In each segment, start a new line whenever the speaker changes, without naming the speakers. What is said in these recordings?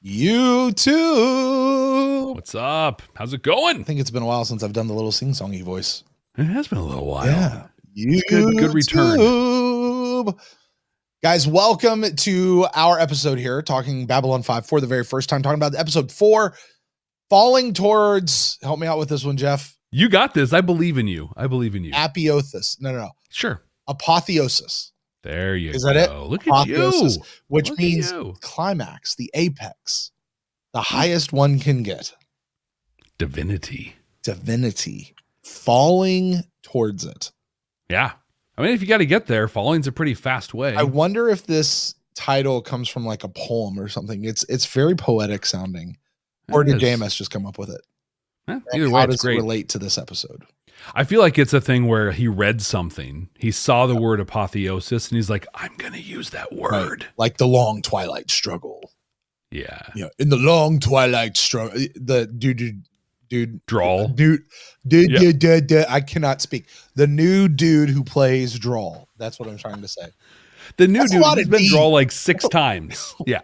YouTube.
What's up? How's it going?
I think it's been a while since I've done the little sing-songy voice.
It has been a little while.
Yeah.
Good return.
Guys, welcome to our episode here, talking Babylon 5 for the very first time, talking about episode 4, falling towards, help me out with this one, Jeff.
You got this. I believe in you.
Apotheosis. No.
Sure.
Apotheosis.
There you go.
Is that it?
Look at you.
Which means climax, the apex, the highest one can get.
Divinity.
Falling towards it.
Yeah. I mean, if you got to get there, falling's a pretty fast way.
I wonder if this title comes from like a poem or something. It's very poetic sounding. Or did JMS just come up with it?
Either way,
how
it's
does
great.
it relate to this episode?
I feel like it's a thing where he read something. He saw the word apotheosis and he's like, I'm going to use that word.
Right. Like the long twilight struggle.
Yeah.
In the long twilight struggle. The dude.
Drawl.
Dude, I cannot speak. The new dude who plays Drawl. That's what I'm trying to say.
The new dude has been Drawl like 6 times. Yeah.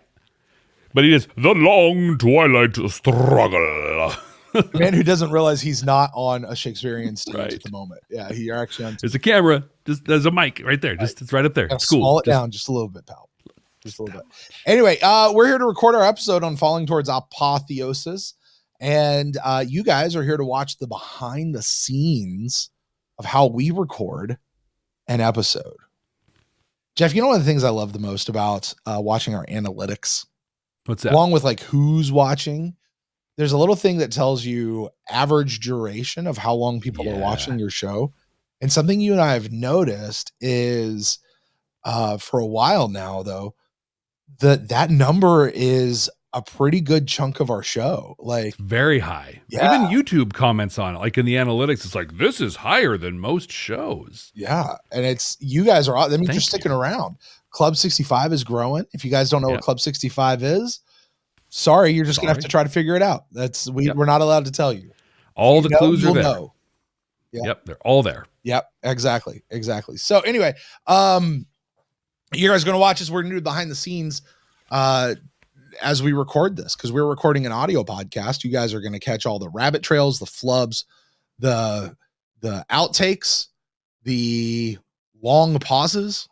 But he is the long twilight struggle.
The man who doesn't realize he's not on a Shakespearean stage at the moment. Yeah, you're actually on.
There's a camera. There's a mic right there. It's right up there. It's cool.
Small it down just a little bit, pal. Just a little bit. Anyway, we're here to record our episode on falling towards apotheosis, and you guys are here to watch the behind the scenes of how we record an episode. Jeff, you know one of the things I love the most about watching our analytics?
What's that?
Along with like who's watching. There's a little thing that tells you average duration of how long people are watching your show. And something you and I have noticed is for a while now, though, that number is a pretty good chunk of our show. Like
very high.
Yeah.
Even YouTube comments on it. Like in the analytics, it's like, this is higher than most shows.
Yeah. And it's, you guys are, that means you're sticking around. Club 65 is growing. If you guys don't know what Club 65 is, sorry, you're just gonna have to try to figure it out. We're not allowed to tell you.
All the clues are there.
Know.
Yep, they're all there.
Yep, exactly. So anyway, you guys are gonna watch us. We're gonna do behind the scenes as we record this because we're recording an audio podcast. You guys are gonna catch all the rabbit trails, the flubs, the outtakes, the long pauses,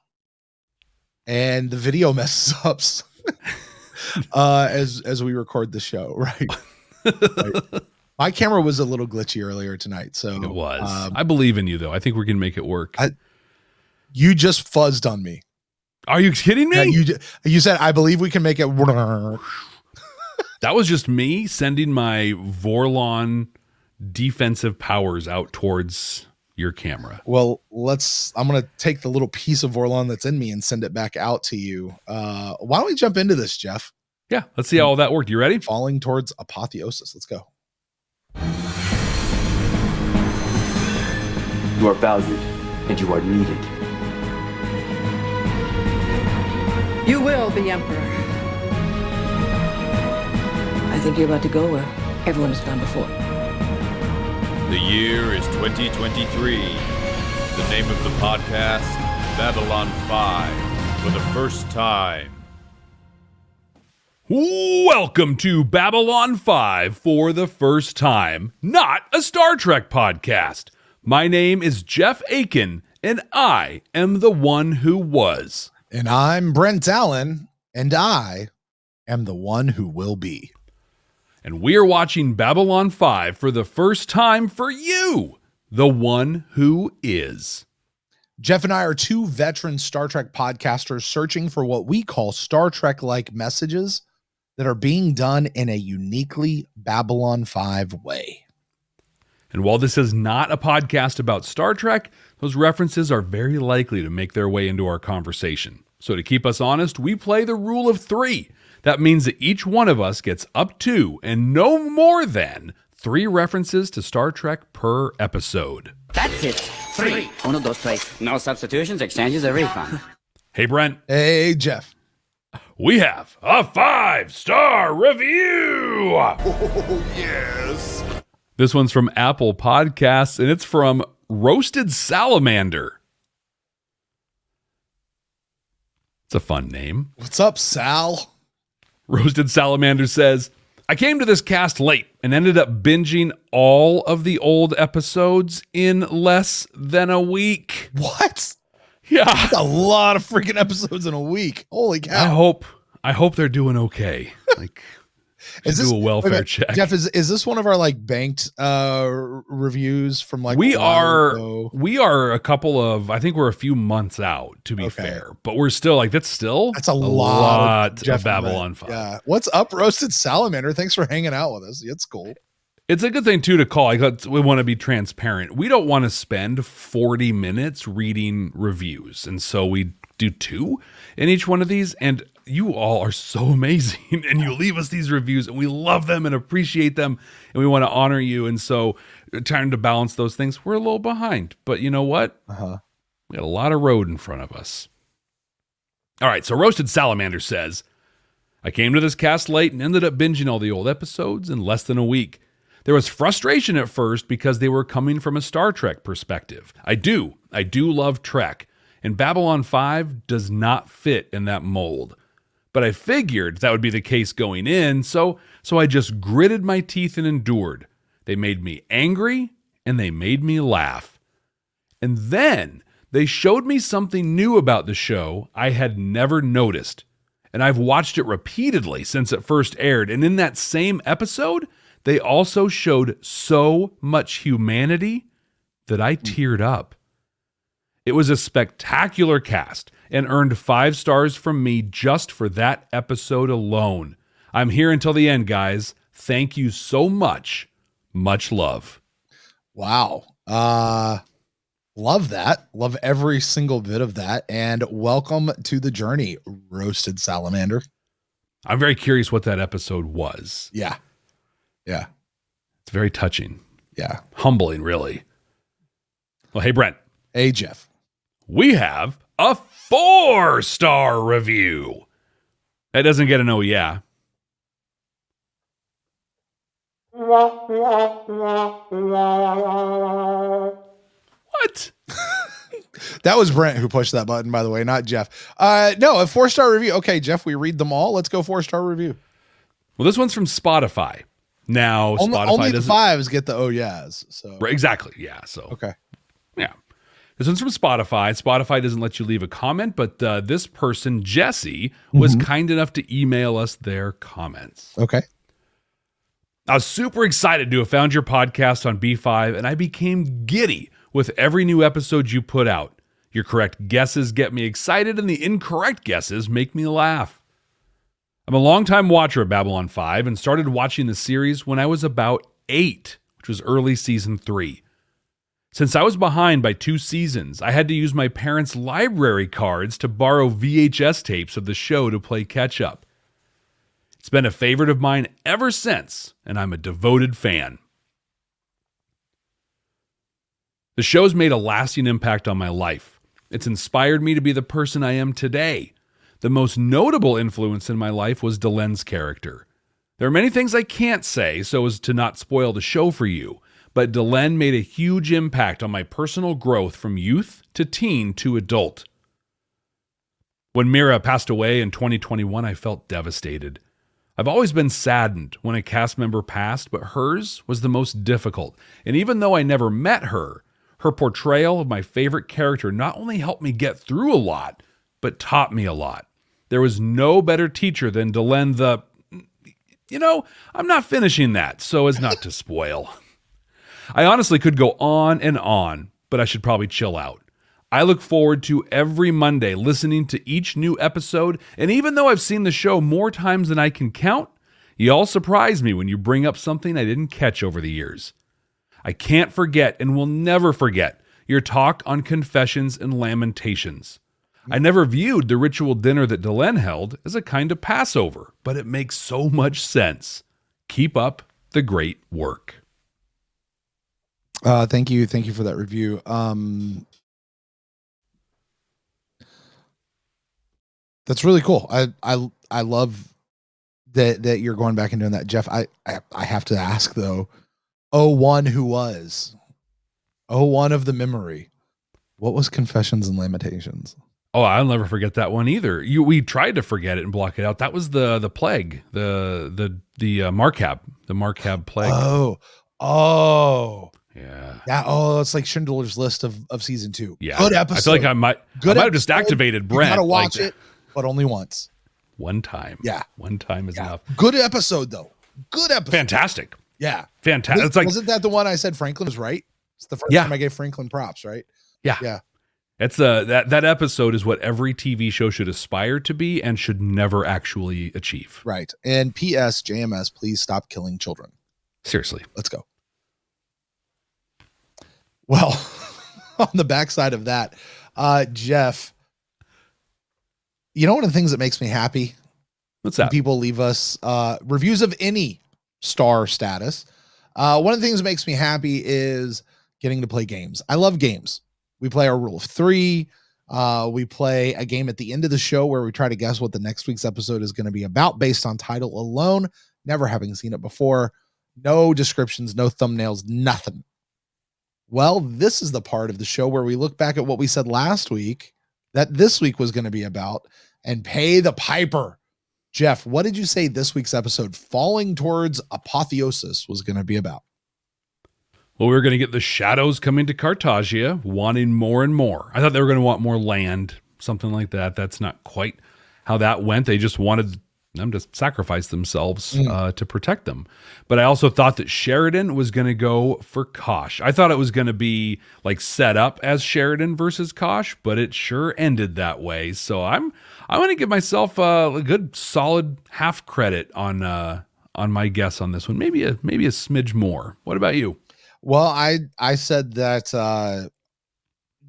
and the video mess ups. As we record the show, right? My camera was a little glitchy earlier tonight, so
it was. I believe in you, though. I think we can make it work.
You just fuzzed on me.
Are you kidding me?
Yeah, you said I believe we can make it.
That was just me sending my Vorlon defensive powers out towards your camera.
Well, I'm going to take the little piece of Vorlon that's in me and send it back out to you. Why don't we jump into this, Jeff?
Yeah, let's see how all that worked. You ready?
Falling towards apotheosis. Let's go.
You are valued and you are needed.
You will be emperor.
I think you're about to go where everyone has gone before.
The year is 2023. The name of the podcast, Babylon 5, for the first time.
Welcome to Babylon 5 for the first time, not a Star Trek podcast. My name is Jeff Akin, and I am the one who was.
And I'm Brent Allen, and I am the one who will be.
And we are watching Babylon 5 for the first time for you, the one who is.
Jeff and I are 2 veteran Star Trek podcasters searching for what we call Star Trek-like messages that are being done in a uniquely Babylon 5 way.
And while this is not a podcast about Star Trek, those references are very likely to make their way into our conversation. So to keep us honest, we play the rule of 3. That means that each one of us gets up to and no more than 3 references to Star Trek per episode.
That's it. 3. 1, 2, 3. No substitutions, exchanges, or refund.
Hey, Brent.
Hey, Jeff.
We have a 5-star review.
Oh, yes.
This one's from Apple Podcasts, and it's from Roasted Salamander. It's a fun name.
What's up, Sal?
Roasted Salamander says, I came to this cast late and ended up binging all of the old episodes in less than a week.
What?
Yeah.
That's a lot of freaking episodes in a week. Holy cow.
I hope they're doing okay. Like, do a welfare check.
Jeff, is this one of our like banked reviews from like
we are a couple of, I think we're a few months out, to be fair, but we're still like that's a lot of Babylon 5.
Yeah. What's up, Roasted Salamander? Thanks for hanging out with us. It's cool.
It's a good thing too to call. We want to be transparent. We don't want to spend 40 minutes reading reviews, and so we do 2 in each one of these. And you all are so amazing, and you leave us these reviews, and we love them and appreciate them, and we want to honor you. And so, trying to balance those things, we're a little behind. But you know what? We got a lot of road in front of us. All right. So Roasted Salamander says, I came to this cast late and ended up binging all the old episodes in less than a week. There was frustration at first because they were coming from a Star Trek perspective. I do love Trek, and Babylon 5 does not fit in that mold. But I figured that would be the case going in, so I just gritted my teeth and endured. They made me angry, and they made me laugh. And then they showed me something new about the show I had never noticed. And I've watched it repeatedly since it first aired, and in that same episode, they also showed so much humanity that I teared up. It was a spectacular cast and earned 5 stars from me just for that episode alone. I'm here until the end, guys. Thank you so much. Much love.
Wow. Love that. Love every single bit of that. And welcome to the journey, Roasted Salamander.
I'm very curious what that episode was.
Yeah. Yeah.
It's very touching.
Yeah.
Humbling, really. Well, hey, Brent.
Hey, Jeff.
We have a 4-star review. That doesn't get an oh yeah. What?
That was Brent who pushed that button, by the way, not Jeff. No, a 4-star review. Okay, Jeff, we read them all. Let's go 4-star review.
Well, this one's from Spotify. Now, Spotify
only the
doesn't...
5s get the oh yeahs. So
Right, exactly. Yeah. So
okay.
Yeah. This one's from Spotify. Spotify doesn't let you leave a comment, but this person, Jesse, was kind enough to email us their comments.
Okay.
I was super excited to have found your podcast on B5, and I became giddy with every new episode you put out. Your correct guesses get me excited, and the incorrect guesses make me laugh. I'm a longtime watcher of Babylon 5 and started watching the series when I was about 8, which was early season 3. Since I was behind by 2 seasons, I had to use my parents' library cards to borrow VHS tapes of the show to play catch-up. It's been a favorite of mine ever since, and I'm a devoted fan. The show's made a lasting impact on my life. It's inspired me to be the person I am today. The most notable influence in my life was Delen's character. There are many things I can't say so as to not spoil the show for you, but Delen made a huge impact on my personal growth from youth to teen to adult. When Mira passed away in 2021, I felt devastated. I've always been saddened when a cast member passed, but hers was the most difficult. And even though I never met her, her portrayal of my favorite character not only helped me get through a lot, but taught me a lot. There was no better teacher than Delen the... I'm not finishing that so as not to spoil. I honestly could go on, but I should probably chill out. I look forward to every Monday listening to each new episode, and even though I've seen the show more times than I can count, you all surprise me when you bring up something I didn't catch over the years. I can't forget and will never forget your talk on Confessions and Lamentations. I never viewed the ritual dinner that Delen held as a kind of Passover, but it makes so much sense. Keep up the great work.
Thank you for that review. That's really cool. I love that you're going back and doing that, Jeff. I have to ask though. 01 who was 01 of the memory. What was Confessions and Lamentations?
Oh, I'll never forget that one either. We tried to forget it and block it out. That was the plague, the Markab, the Markab plague.
Oh.
Yeah.
Yeah. It's like Schindler's List of season 2.
Yeah.
Good episode.
I feel like I might have just activated Brent.
You gotta watch it, but only once.
One time.
Yeah.
One time is enough.
Good episode though. Good episode.
Fantastic.
Yeah.
Fantastic. It's like,
wasn't that the one I said Franklin was right? It's the first time I gave Franklin props, right?
Yeah.
Yeah.
It's that episode is what every TV show should aspire to be and should never actually achieve.
Right. And P.S. JMS, please stop killing children.
Seriously.
Let's go. Well, on the backside of that, Jeff, you know, one of the things that makes me happy?
What's that?
When people leave us reviews of any star status. One of the things that makes me happy is getting to play games. I love games. We play our rule of 3. We play a game at the end of the show where we try to guess what the next week's episode is going to be about based on title alone, never having seen it before. No descriptions, no thumbnails, nothing. Well, this is the part of the show where we look back at what we said last week that this week was going to be about and pay the piper. Jeff, what did you say this week's episode, Falling Towards Apotheosis, was going to be about?
Well, we were going to get the shadows coming to Cartagia, wanting more and more. I thought they were going to want more land, something like that. That's not quite how that went. They just wanted them to sacrifice themselves to protect them. But I also thought that Sheridan was going to go for Kosh. I thought it was going to be like set up as Sheridan versus Kosh, but it sure ended that way. So I'm going to give myself a good solid half credit on my guess on this one. Maybe a smidge more. What about you?
Well, I said that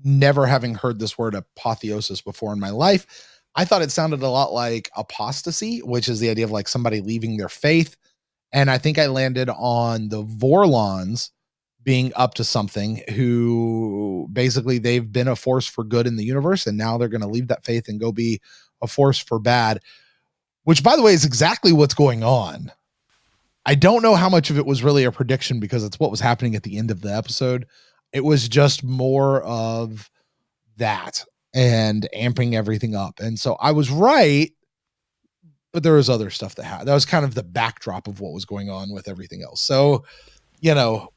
never having heard this word apotheosis before in my life, I thought it sounded a lot like apostasy, which is the idea of like somebody leaving their faith. And I think I landed on the Vorlons being up to something, who basically they've been a force for good in the universe, and now they're going to leave that faith and go be a force for bad, which, by the way, is exactly what's going on. I don't know how much of it was really a prediction because it's what was happening at the end of the episode. It was just more of that and amping everything up. And so I was right, but there was other stuff that was kind of the backdrop of what was going on with everything else. So, you know,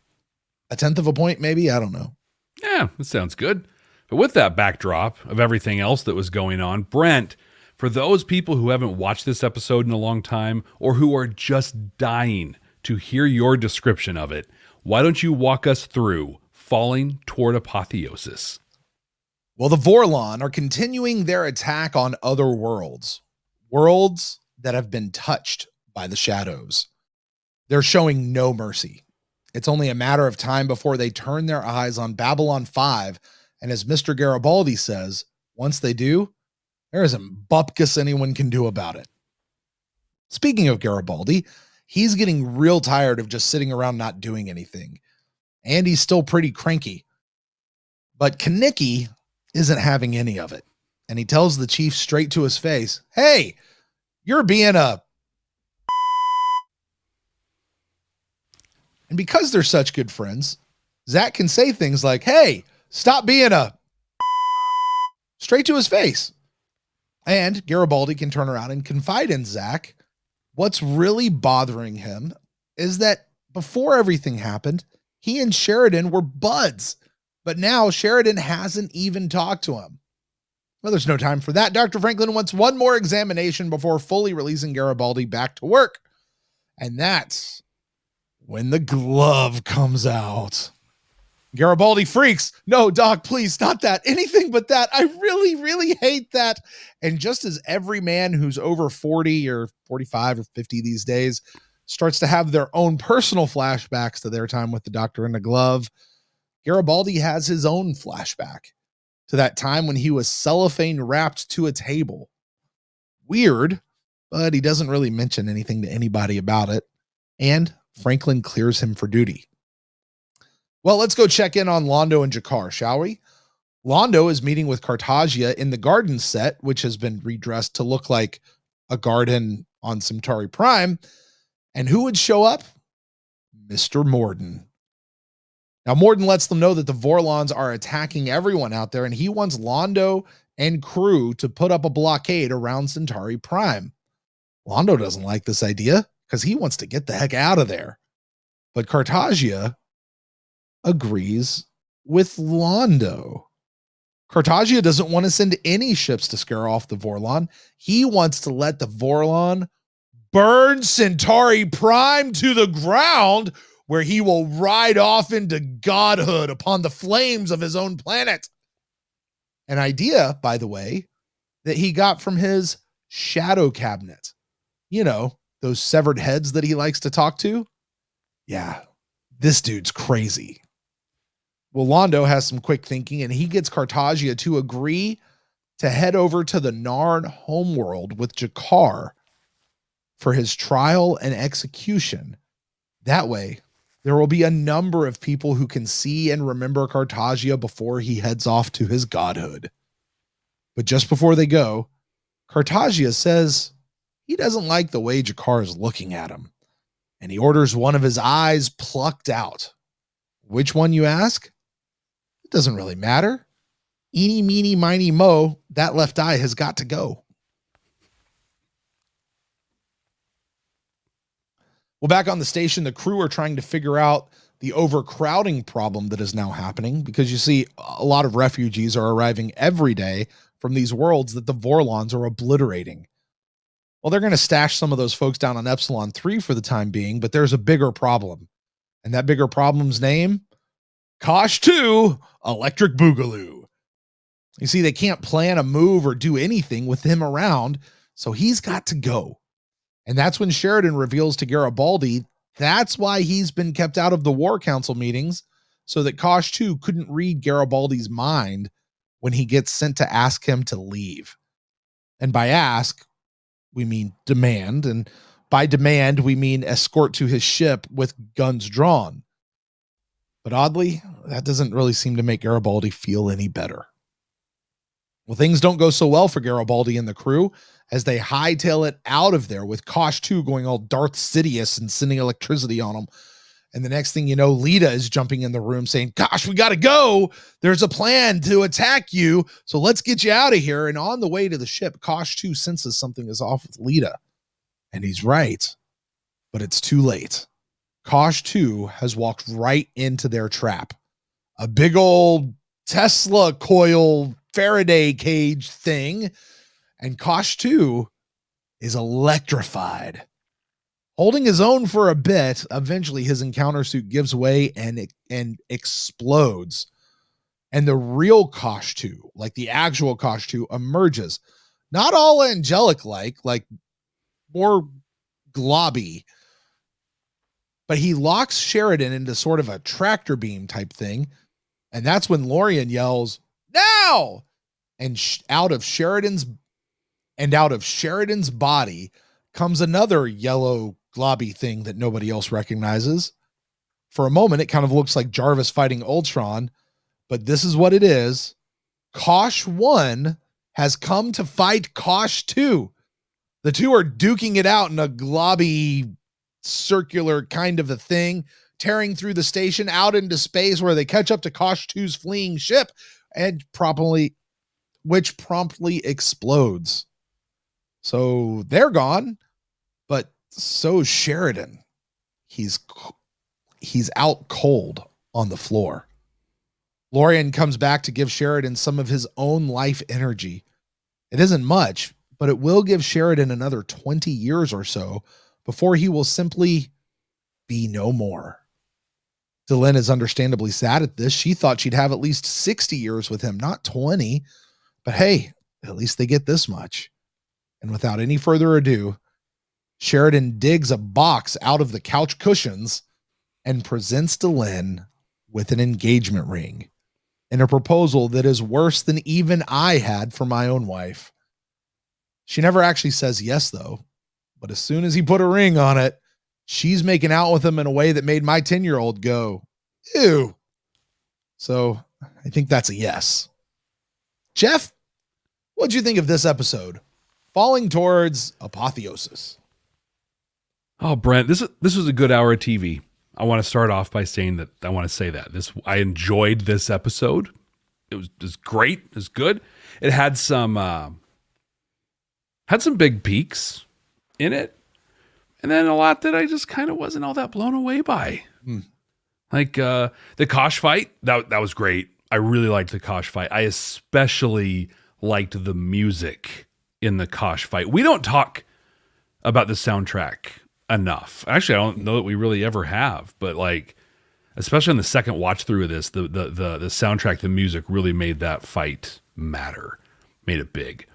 1/10 of a point, maybe, I don't know.
Yeah, that sounds good. But with that backdrop of everything else that was going on, Brent, for those people who haven't watched this episode in a long time or who are just dying to hear your description of it, why don't you walk us through Falling Toward Apotheosis?
Well, the Vorlon are continuing their attack on other worlds that have been touched by the shadows. They're showing no mercy. It's only a matter of time before they turn their eyes on Babylon 5, and as Mr. Garibaldi says, once they do, there isn't bupkis anyone can do about it. Speaking of Garibaldi, he's getting real tired of just sitting around not doing anything, and he's still pretty cranky. But Koniges isn't having any of it, and he tells the chief straight to his face, "Hey, you're being a..." And because they're such good friends, Zack can say things like, "Hey, stop being a..." straight to his face. And Garibaldi can turn around and confide in Zack. What's really bothering him is that before everything happened, he and Sheridan were buds. But now Sheridan hasn't even talked to him. Well, there's no time for that. Dr. Franklin wants one more examination before fully releasing Garibaldi back to work. And that's when the glove comes out. Garibaldi freaks. "No, Doc, please, not that. Anything but that. I really, really hate that." And just as every man who's over 40 or 45 or 50 these days starts to have their own personal flashbacks to their time with the doctor and the glove, Garibaldi has his own flashback to that time when he was cellophane wrapped to a table. Weird, but he doesn't really mention anything to anybody about it. And Franklin clears him for duty. Well, let's go check in on Londo and Jakar, shall we? Londo is meeting with Cartagia in the garden set, which has been redressed to look like a garden on Centauri Prime. And who would show up? Mr. Morden. Now, Morden lets them know that the Vorlons are attacking everyone out there, and he wants Londo and crew to put up a blockade around Centauri Prime. Londo doesn't like this idea because he wants to get the heck out of there. But Cartagia agrees with Londo. Cartagia doesn't want to send any ships to scare off the Vorlon. He wants to let the Vorlon burn Centauri Prime to the ground, where he will ride off into godhood upon the flames of his own planet. An idea, by the way, that he got from his shadow cabinet. You know, those severed heads that he likes to talk to. Yeah, this dude's crazy. Well, Londo has some quick thinking, and he gets Cartagia to agree to head over to the Narn homeworld with Jakar for his trial and execution. That way, there will be a number of people who can see and remember Cartagia before he heads off to his godhood. But just before they go, Cartagia says he doesn't like the way Jakar is looking at him, and he orders one of his eyes plucked out. Which one, you ask? It doesn't really matter. Eeny, meeny, miny, mo, that left eye has got to go. Well, back on the station, the crew are trying to figure out the overcrowding problem that is now happening, because you see a lot of refugees are arriving every day from these worlds that the Vorlons are obliterating. Well, they're going to stash some of those folks down on Epsilon 3 for the time being, but there's a bigger problem. And that bigger problem's name? Kosh 2, Electric Boogaloo. You see, they can't plan a move or do anything with him around, so he's got to go. And that's when Sheridan reveals to Garibaldi that's why he's been kept out of the War Council meetings, so that Kosh 2 couldn't read Garibaldi's mind when he gets sent to ask him to leave. And by ask, we mean demand. And by demand, we mean escort to his ship with guns drawn. But oddly, that doesn't really seem to make Garibaldi feel any better. Well, things don't go so well for Garibaldi and the crew as they hightail it out of there, with Kosh 2 going all Darth Sidious and sending electricity on them. And the next thing you know, Lita is jumping in the room saying, "Gosh, we got to go. There's a plan to attack you, so let's get you out of here." And on the way to the ship, Kosh 2 senses something is off with Lita. And he's right, but it's too late. Kosh 2 has walked right into their trap. A big old Tesla coil Faraday cage thing. And Kosh 2 is electrified. Holding his own for a bit, eventually his encounter suit gives way and explodes. And the real Kosh 2, like the actual Kosh 2, emerges. Not all angelic-like, like more globby. But he locks Sheridan into sort of a tractor beam type thing. And that's when Lorien yells, "Now!" And out of Sheridan's body comes another yellow globby thing that nobody else recognizes. For a moment, it kind of looks like Jarvis fighting Ultron, but this is what it is. Kosh 1 has come to fight Kosh 2. The two are duking it out in a globby circular kind of a thing, tearing through the station out into space, where they catch up to Kosh 2's fleeing ship and which promptly explodes. So they're gone, but so's Sheridan. He's out cold on the floor. Lorien comes back to give Sheridan some of his own life energy. It isn't much, but it will give Sheridan another 20 years or so before he will simply be no more. Delenn is understandably sad at this. She thought she'd have at least 60 years with him, not 20. But hey, at least they get this much. And without any further ado, Sheridan digs a box out of the couch cushions and presents Delenn with an engagement ring, and a proposal that is worse than even I had for my own wife. She never actually says yes, though. But as soon as he put a ring on it, she's making out with him in a way that made my 10-year-old go, "Ew." So I think that's a yes. Jeff, what'd you think of this episode? Falling towards Apotheosis.
Oh, Brent, this was a good hour of TV. I want to start off by saying that I enjoyed this episode. was great. It was good. It had some big peaks in it, and then a lot that I just kind of wasn't all that blown away by. Like the Kosh fight, that was great. I really liked the Kosh fight. I especially liked the music in the Kosh fight. We don't talk about the soundtrack enough. Actually, I don't know that we really ever have, but like, especially on the second watch through of this, the soundtrack, the music really made that fight matter, made it big.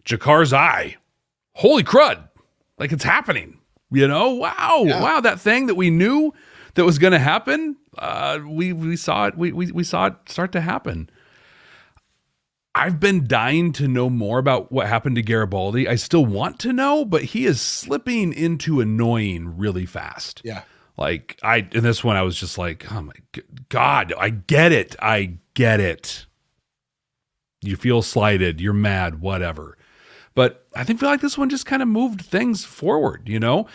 Jakar's eye, holy crud, like it's happening, wow, that thing that we knew that was going to happen, we saw it, we saw it start to happen. I've been dying to know more about what happened to Garibaldi. I still want to know, but he is slipping into annoying really fast.
Yeah.
Like in this one, I was just like, oh my God, I get it. You feel slighted, you're mad, whatever. But I feel like this one just kind of moved things forward,
Yep.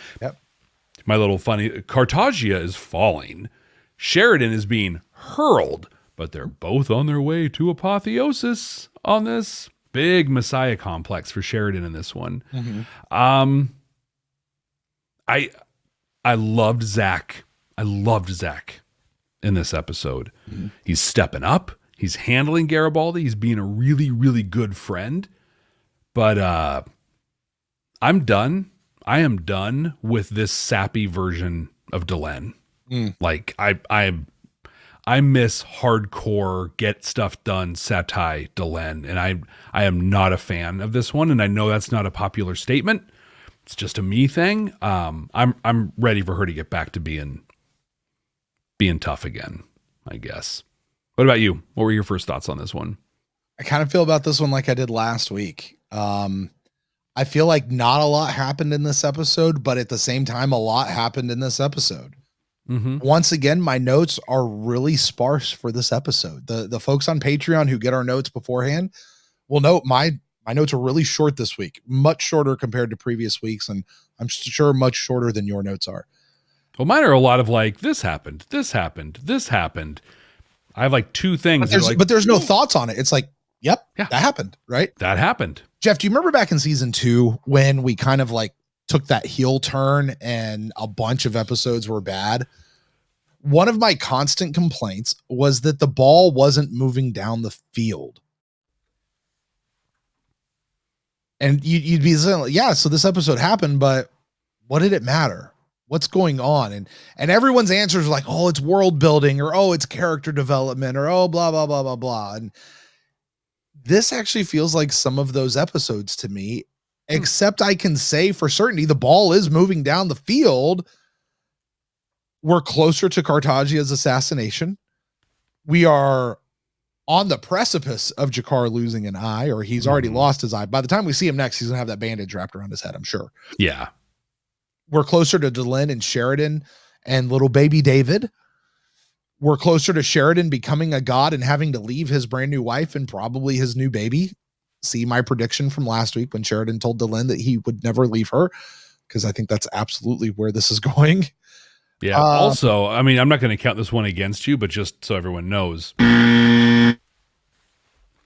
My little funny, Cartagia is falling. Sheridan is being hurled, but they're both on their way to Apotheosis on this big Messiah complex for Sheridan in this one. I loved Zack. I loved Zack in this episode. He's stepping up. He's handling Garibaldi. He's being a really, really good friend. But I'm done. I am done with this sappy version of Delenn. Like I miss hardcore, get stuff done, satire Delenn, and I am not a fan of this one. And I know that's not a popular statement. It's just a me thing. I'm ready for her to get back to being tough again, I guess. What about you? What were your first thoughts on this one?
I kind of feel about this one like I did last week. I feel like not a lot happened in this episode, but at the same time, a lot happened in this episode. Once again, my notes are really sparse for this episode. The folks on Patreon who get our notes beforehand will note my notes are really short this week, much shorter compared to previous weeks, and I'm sure much shorter than your notes are.
Well, mine are a lot of like, this happened, this happened, this happened. I have like two things.
But there's no thoughts on it. It's like, yep, that happened, right?
That happened.
Jeff, do you remember back in season 2 when we kind of like took that heel turn and a bunch of episodes were bad? One of my constant complaints was that the ball wasn't moving down the field. And you'd be saying, yeah, so this episode happened, but what did it matter? What's going on? And everyone's answers are like, oh, it's world building, or oh, it's character development, or oh, blah, blah, blah, blah, blah. And this actually feels like some of those episodes to me, except I can say for certainty the ball is moving down the field. We're closer to Cartagia's assassination. We are on the precipice of Jakar losing an eye, or he's already lost his eye. By the time we see him next, he's gonna have that bandage wrapped around his head, I'm sure.
Yeah.
We're closer to Delenn and Sheridan and little baby David. We're closer to Sheridan becoming a god and having to leave his brand new wife and probably his new baby. See my prediction from last week when Sheridan told Delenn that he would never leave her, because I think that's absolutely where this is going.
Yeah. Also, I mean, I'm not going to count this one against you, but just so everyone knows.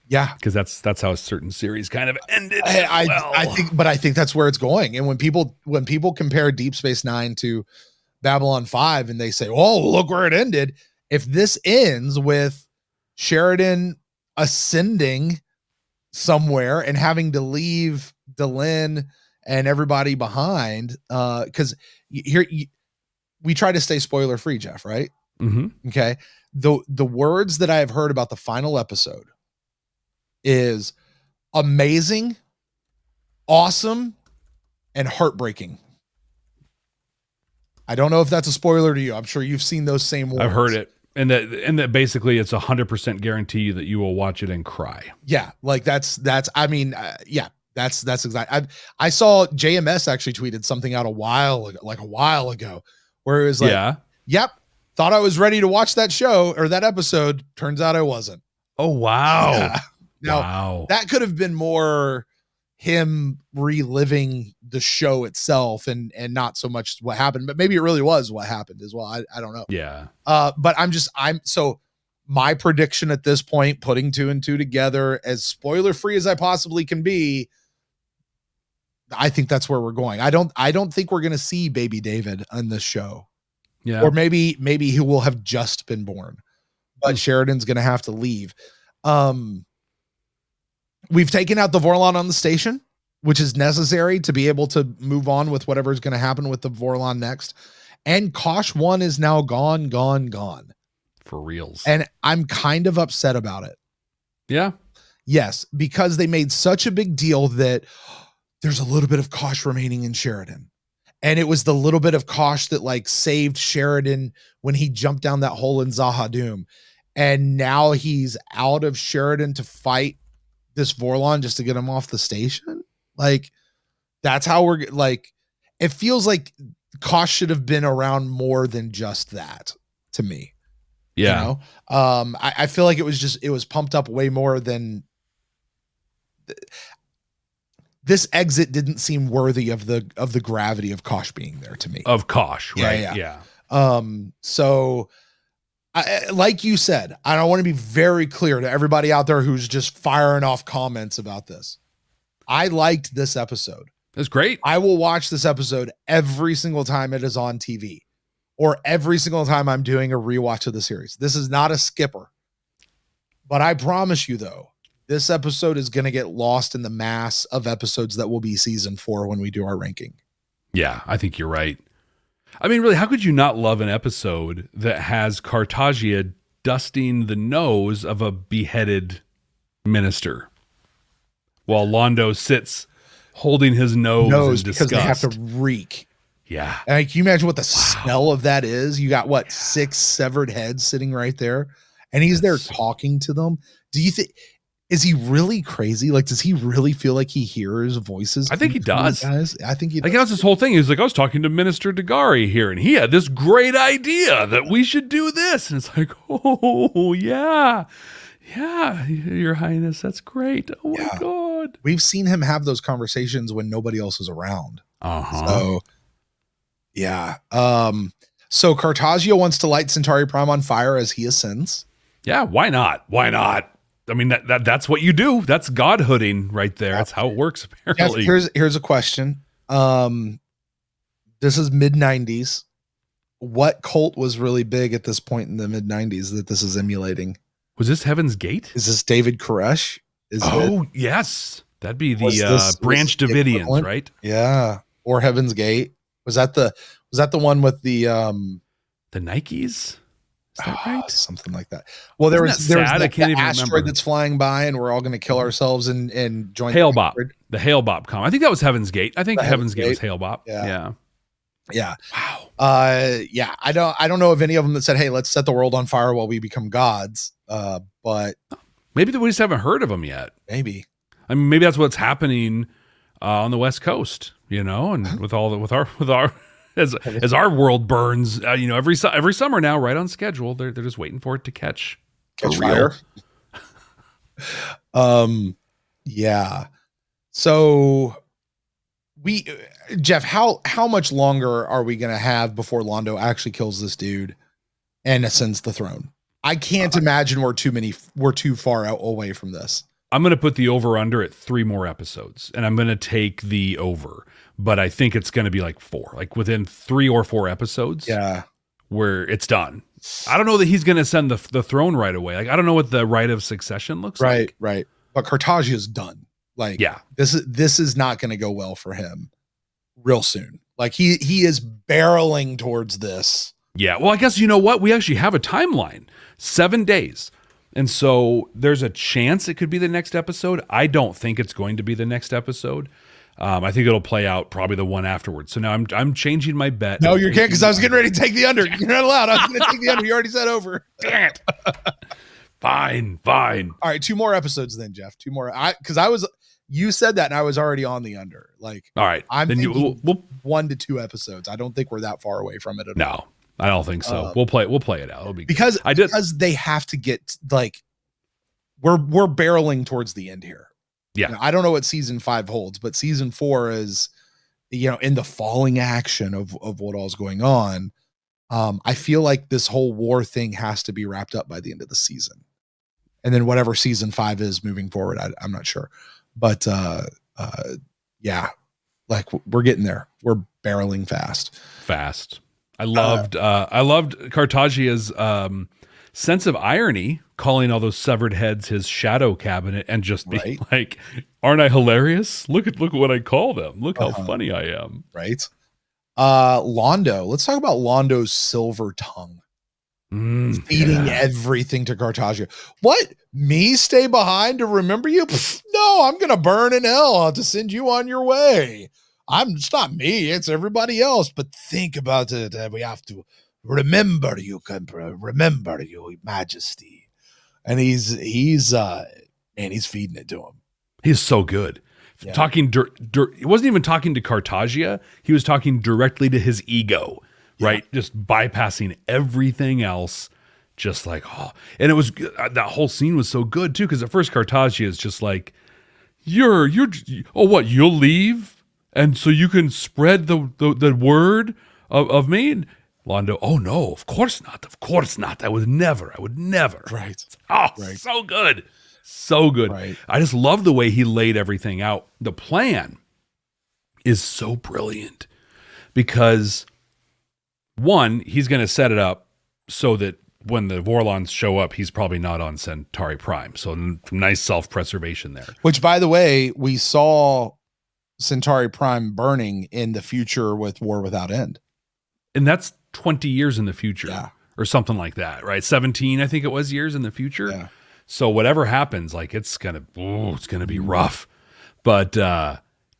Yeah,
because that's how a certain series kind of ended.
I think that's where it's going. And when people compare Deep Space Nine to Babylon 5 and they say, "Oh, look where it ended," if this ends with Sheridan ascending somewhere and having to leave Delenn and everybody behind, because here we try to stay spoiler free, Jeff, right? Okay. The words that I have heard about the final episode is amazing, awesome, and heartbreaking. I don't know if that's a spoiler to you. I'm sure you've seen those same words.
I've heard it. And that basically it's 100% guarantee that you will watch it and cry.
Yeah. Like that's exactly. I saw JMS actually tweeted something out a while ago where it was like,
yeah,
yep. Thought I was ready to watch that show or that episode. Turns out I wasn't.
Oh, wow.
Yeah. Now, that could have been more him reliving the show itself and not so much what happened, but maybe it really was what happened as well. I don't know.
Yeah.
But my prediction at this point, putting 2 and 2 together, as spoiler free as I possibly can be, I think that's where we're going. I don't think we're going to see baby David on this show.
Yeah.
Or maybe he will have just been born, but Sheridan's going to have to leave. We've taken out the Vorlon on the station, which is necessary to be able to move on with whatever is going to happen with the Vorlon next. And Kosh 1 is now gone.
For reals.
And I'm kind of upset about it.
Yeah.
Yes, because they made such a big deal that there's a little bit of Kosh remaining in Sheridan. And it was the little bit of Kosh that like saved Sheridan when he jumped down that hole in Zahadum. And now he's out of Sheridan to fight this Vorlon just to get him off the station. Like, that's how we're like, it feels like Kosh should have been around more than just that to me.
Yeah.
You know? I feel like it was pumped up way more than this exit didn't seem worthy of the gravity of Kosh being there to me.
Of Kosh, right? Yeah.
So like you said, I don't want to be very clear to everybody out there who's just firing off comments about this. I liked this episode.
That's great.
I will watch this episode every single time it is on TV or every single time I'm doing a rewatch of the series. This is not a skipper, but I promise you though, this episode is going to get lost in the mass of episodes that will be season 4 when we do our ranking.
Yeah, I think you're right. I mean, really, how could you not love an episode that has Cartagia dusting the nose of a beheaded minister while Londo sits holding his nose in disgust?
Because they have to reek.
Yeah.
And can you imagine what the smell of that is? You got what, 6 severed heads sitting right there, and he's there talking to them. Do you think? Is he really crazy? Like, does he really feel like he hears voices?
I think he does.
I think he does.
Like, that was this whole thing. He was like, I was talking to Minister Dagari here, and he had this great idea that we should do this. And it's like, oh, yeah. Yeah, Your Highness, that's great. Oh, my God.
We've seen him have those conversations when nobody else is around.
Uh-huh.
So, yeah. So Cartagia wants to light Centauri Prime on fire as he ascends.
Yeah, why not? Why not? I mean, that's what you do. That's godhooding right there. That's how it works, apparently.
Here's a question. This is mid-90s. What cult was really big at this point in the mid-90s that this is emulating?
Was this Heaven's Gate?
Is this David Koresh?
Yes. That'd be the Branch Davidians, right?
Yeah. Or Heaven's Gate. Was that the one with the
Nikes? Is that right?
Something like that. Well, there was
I can't even
asteroid
remember.
that's flying by, and we're all going to kill ourselves and join
Hail Bop. The Hail Bop com. I think that was Heaven's Gate. I think Heaven's Gate was Hail Bop.
Yeah.
Wow.
Yeah. I don't know of any of them that said, "Hey, let's set the world on fire while we become gods." But
maybe we just haven't heard of them yet.
Maybe.
I mean, maybe that's what's happening on the West Coast. You know, and with our. As our world burns, every summer now, right on schedule. They're just waiting for it to catch
fire. Yeah. So Jeff, how much longer are we going to have before Londo actually kills this dude and ascends the throne? I can't imagine we're too far out away from this.
I'm going to put the over under at 3 more episodes, and I'm going to take the over. But I think it's going to be like 4, like within 3 or 4 episodes.
Yeah,
where it's done. I don't know that he's going to ascend the throne right away. Like, I don't know what the right of succession looks like.
Right. But Cartagia is done. Like,
yeah,
this is not going to go well for him real soon. Like he is barreling towards this.
Yeah. Well, I guess you know what? We actually have a timeline, 7 days. And so there's a chance it could be the next episode. I don't think it's going to be the next episode. I think it'll play out probably the one afterwards. So now I'm changing my bet.
No, you can't, because I was getting ready to take the under. You're not allowed. I was going to take the under. You already said over.
Damn it. Fine.
All right, 2 more episodes then, Jeff. 2 more. You said that, and I was already on the under. Like,
all right,
I'm thinking 1 to 2 episodes. I don't think we're that far away from it at all.
No, I don't think so. We'll play it out. It'll be
because they have to get, like, we're barreling towards the end here.
Yeah.
I don't know what season 5 holds, but season 4 is, in the falling action of what all's going on. I feel like this whole war thing has to be wrapped up by the end of the season. And then whatever season 5 is moving forward, I'm not sure. But yeah, like we're getting there. We're barreling fast. I loved Cartagia's sense of irony, calling all those severed heads his shadow cabinet, and just being like, "Aren't I hilarious? Look at what I call them. Look how funny I am." Right. Londo. Let's talk about Londo's silver tongue. Feeding everything to Cartagia. What? Me stay behind to remember you? Pfft, no, I'm gonna burn in hell to send you on your way. It's not me, it's everybody else. But think about it. We have to remember you, Emperor. Remember you, Majesty. And he's feeding it to him.
He's so good. Yeah. Talking, he wasn't even talking to Cartagia. He was talking directly to his ego, right? Just bypassing everything else. Just like, and it was, that whole scene was so good too. Cause at first Cartagia is just like, you'll leave? And so you can spread the word of me? And Londo, oh no, of course not. Of course not. I would never.
Right.
Right. So good. So good. Right. I just love the way he laid everything out. The plan is so brilliant because one, he's going to set it up so that when the Vorlons show up, he's probably not on Centauri Prime. So nice self-preservation there.
Which, by the way, we saw Centauri Prime burning in the future with War Without End.
And that's 20 years in the future or something like that, right? 17, I think it was, years in the future.
Yeah.
So whatever happens, like it's gonna be rough. But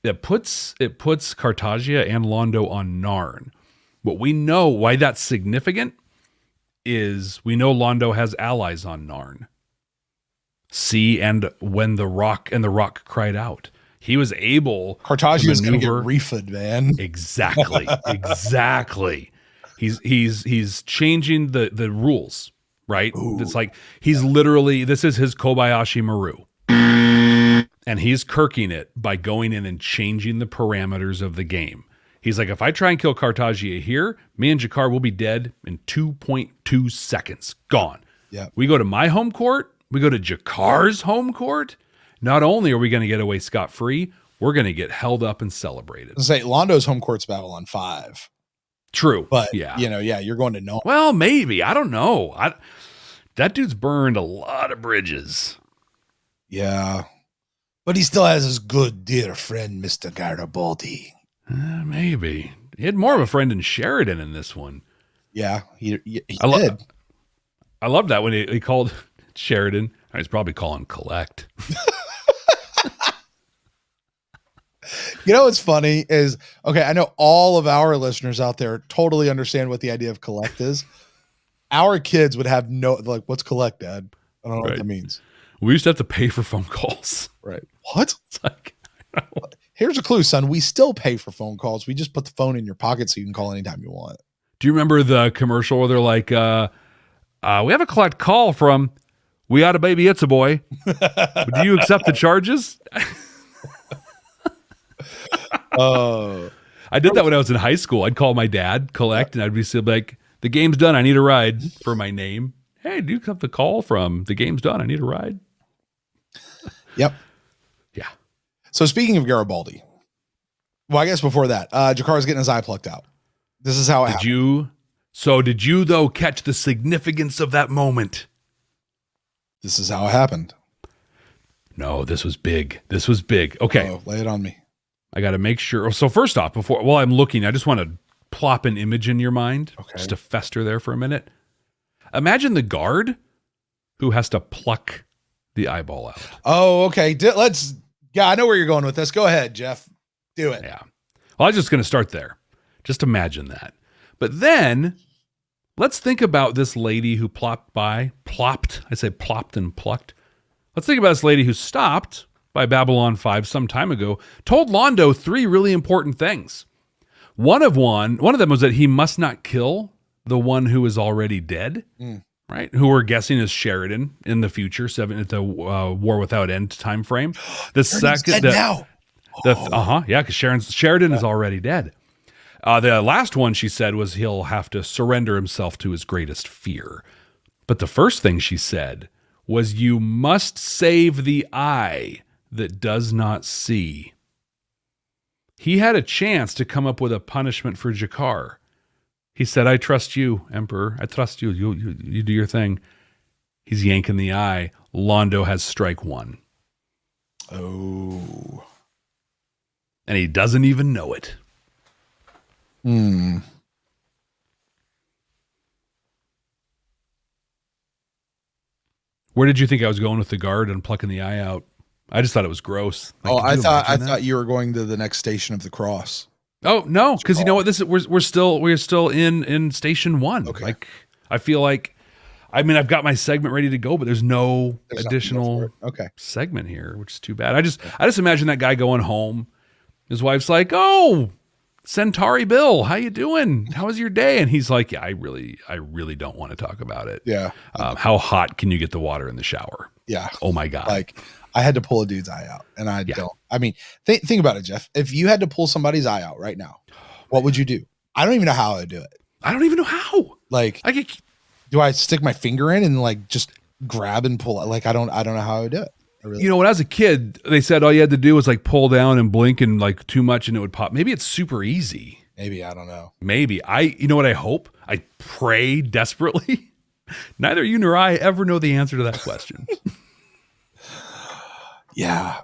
it puts Cartagia and Londo on Narn. What we know why that's significant is we know Londo has allies on Narn. See, and when the rock cried out, he was able.
Cartagia's gonna get reefed, man.
Exactly. He's changing the rules, right? Ooh. It's like he's literally, this is his Kobayashi Maru. And he's kirking it by going in and changing the parameters of the game. He's like, if I try and kill Cartagia here, me and Jakar will be dead in 2.2 seconds. Gone.
Yeah.
We go to my home court. We go to Jakar's home court. Not only are we going to get away scot-free, we're going to get held up and celebrated.
Say Londo's home court's Babylon 5.
True.
But, you're going to know.
Well, maybe. I don't know. That dude's burned a lot of bridges.
Yeah. But he still has his good, dear friend, Mr. Garibaldi.
Maybe. He had more of a friend than Sheridan in this one.
Yeah, he did.
I love that when he called Sheridan. He's probably calling Collect.
You know what's funny is, okay, I know all of our listeners out there totally understand what the idea of Collect is. Our kids would have what's Collect, Dad? I don't know what that means.
We used to have to pay for phone calls.
Right. What?
It's like,
here's a clue, son. We still pay for phone calls. We just put the phone in your pocket so you can call anytime you want.
Do you remember the commercial where they're like, we have a collect call from We Oughta Baby It's a Boy. Do you accept the charges? I did that when I was in high school. I'd call my dad, collect, and I'd be like, the game's done. I need a ride for my name. Hey, do you accept the call from the game's done? I need a ride.
Yep.
Yeah.
So speaking of Garibaldi, well, I guess before that, Jakar's getting his eye plucked out. This is how it happened. Did you though catch the significance of that moment? This is how it happened.
No, this was big. Okay.
Lay it on me.
I got to make sure. So first off, while I'm looking, I just want to plop an image in your mind, just to fester there for a minute. Imagine the guard who has to pluck the eyeball out.
Oh, okay. I know where you're going with this. Go ahead, Jeff. Do it.
Yeah. Well, I was just going to start there. Just imagine that. But then let's think about this lady who plopped. I say plopped and plucked. Let's think about this lady who stopped by Babylon 5 some time ago, told Londo 3 really important things. One of them was that he must not kill the one who is already dead, right? Who we're guessing is Sheridan in the future, at the War Without End time frame. The second,
dead now.
because Sheridan is already dead. The last one she said was he'll have to surrender himself to his greatest fear. But the first thing she said was, you must save the eye that does not see. He had a chance to come up with a punishment for Jakar. He said, I trust you, Emperor. I trust you. You do your thing. He's yanking the eye. Londo has strike one.
Oh.
And he doesn't even know it. Where did you think I was going with the guard and plucking the eye out? I just thought it was gross.
Like, I thought you were going to the next station of the cross.
Oh no, because you know what? We're still in station one.
Okay.
Like, I feel like, I mean, I've got my segment ready to go, but there's additional segment here, which is too bad. I just imagine that guy going home. His wife's like, "Oh, Centauri Bill, how you doing? How was your day?" And he's like, "Yeah, I really don't want to talk about it.
Yeah.
How hot can you get the water in the shower?
Yeah.
Oh my God.
Like, I had to pull a dude's eye out, and I don't. I mean, think about it, Jeff. If you had to pull somebody's eye out right now, what would you do? I don't even know how I would do it.
I don't even know how.
Like, do I stick my finger in and like just grab and pull it? Like, I don't know how I would do it. Really.
You know, when I was a kid, they said all you had to do was like pull down and blink and like too much and it would pop. Maybe it's super easy.
Maybe, I don't know.
Maybe. You know what I hope? I pray desperately. Neither you nor I ever know the answer to that question.
Yeah.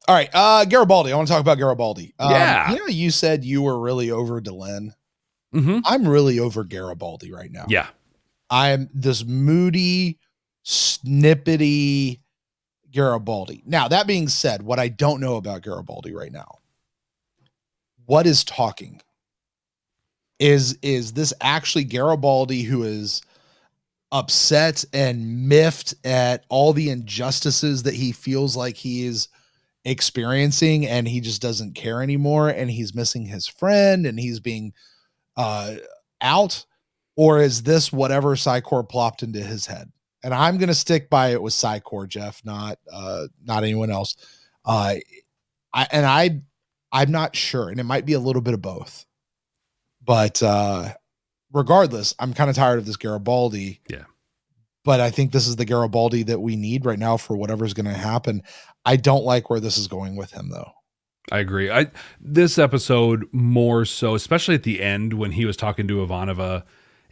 All right. Garibaldi. I want to talk about Garibaldi.
Yeah.
You know, you said you were really over Delenn.
Mm-hmm.
I'm really over Garibaldi right now.
Yeah.
I'm this moody, snippety Garibaldi. Now, that being said, what I don't know about Garibaldi right now, what is talking? Is this actually Garibaldi who is upset and miffed at all the injustices that he feels like he is experiencing, and he just doesn't care anymore, and he's missing his friend, and he's being out? Or is this whatever Psycor plopped into his head? And I'm going to stick by it with Psycor, Jeff, not anyone else. I'm not sure, and it might be a little bit of both. But regardless, I'm kind of tired of this Garibaldi.
Yeah.
But I think this is the Garibaldi that we need right now for whatever's going to happen. I don't like where this is going with him, though.
I agree. This episode more so, especially at the end when he was talking to Ivanova,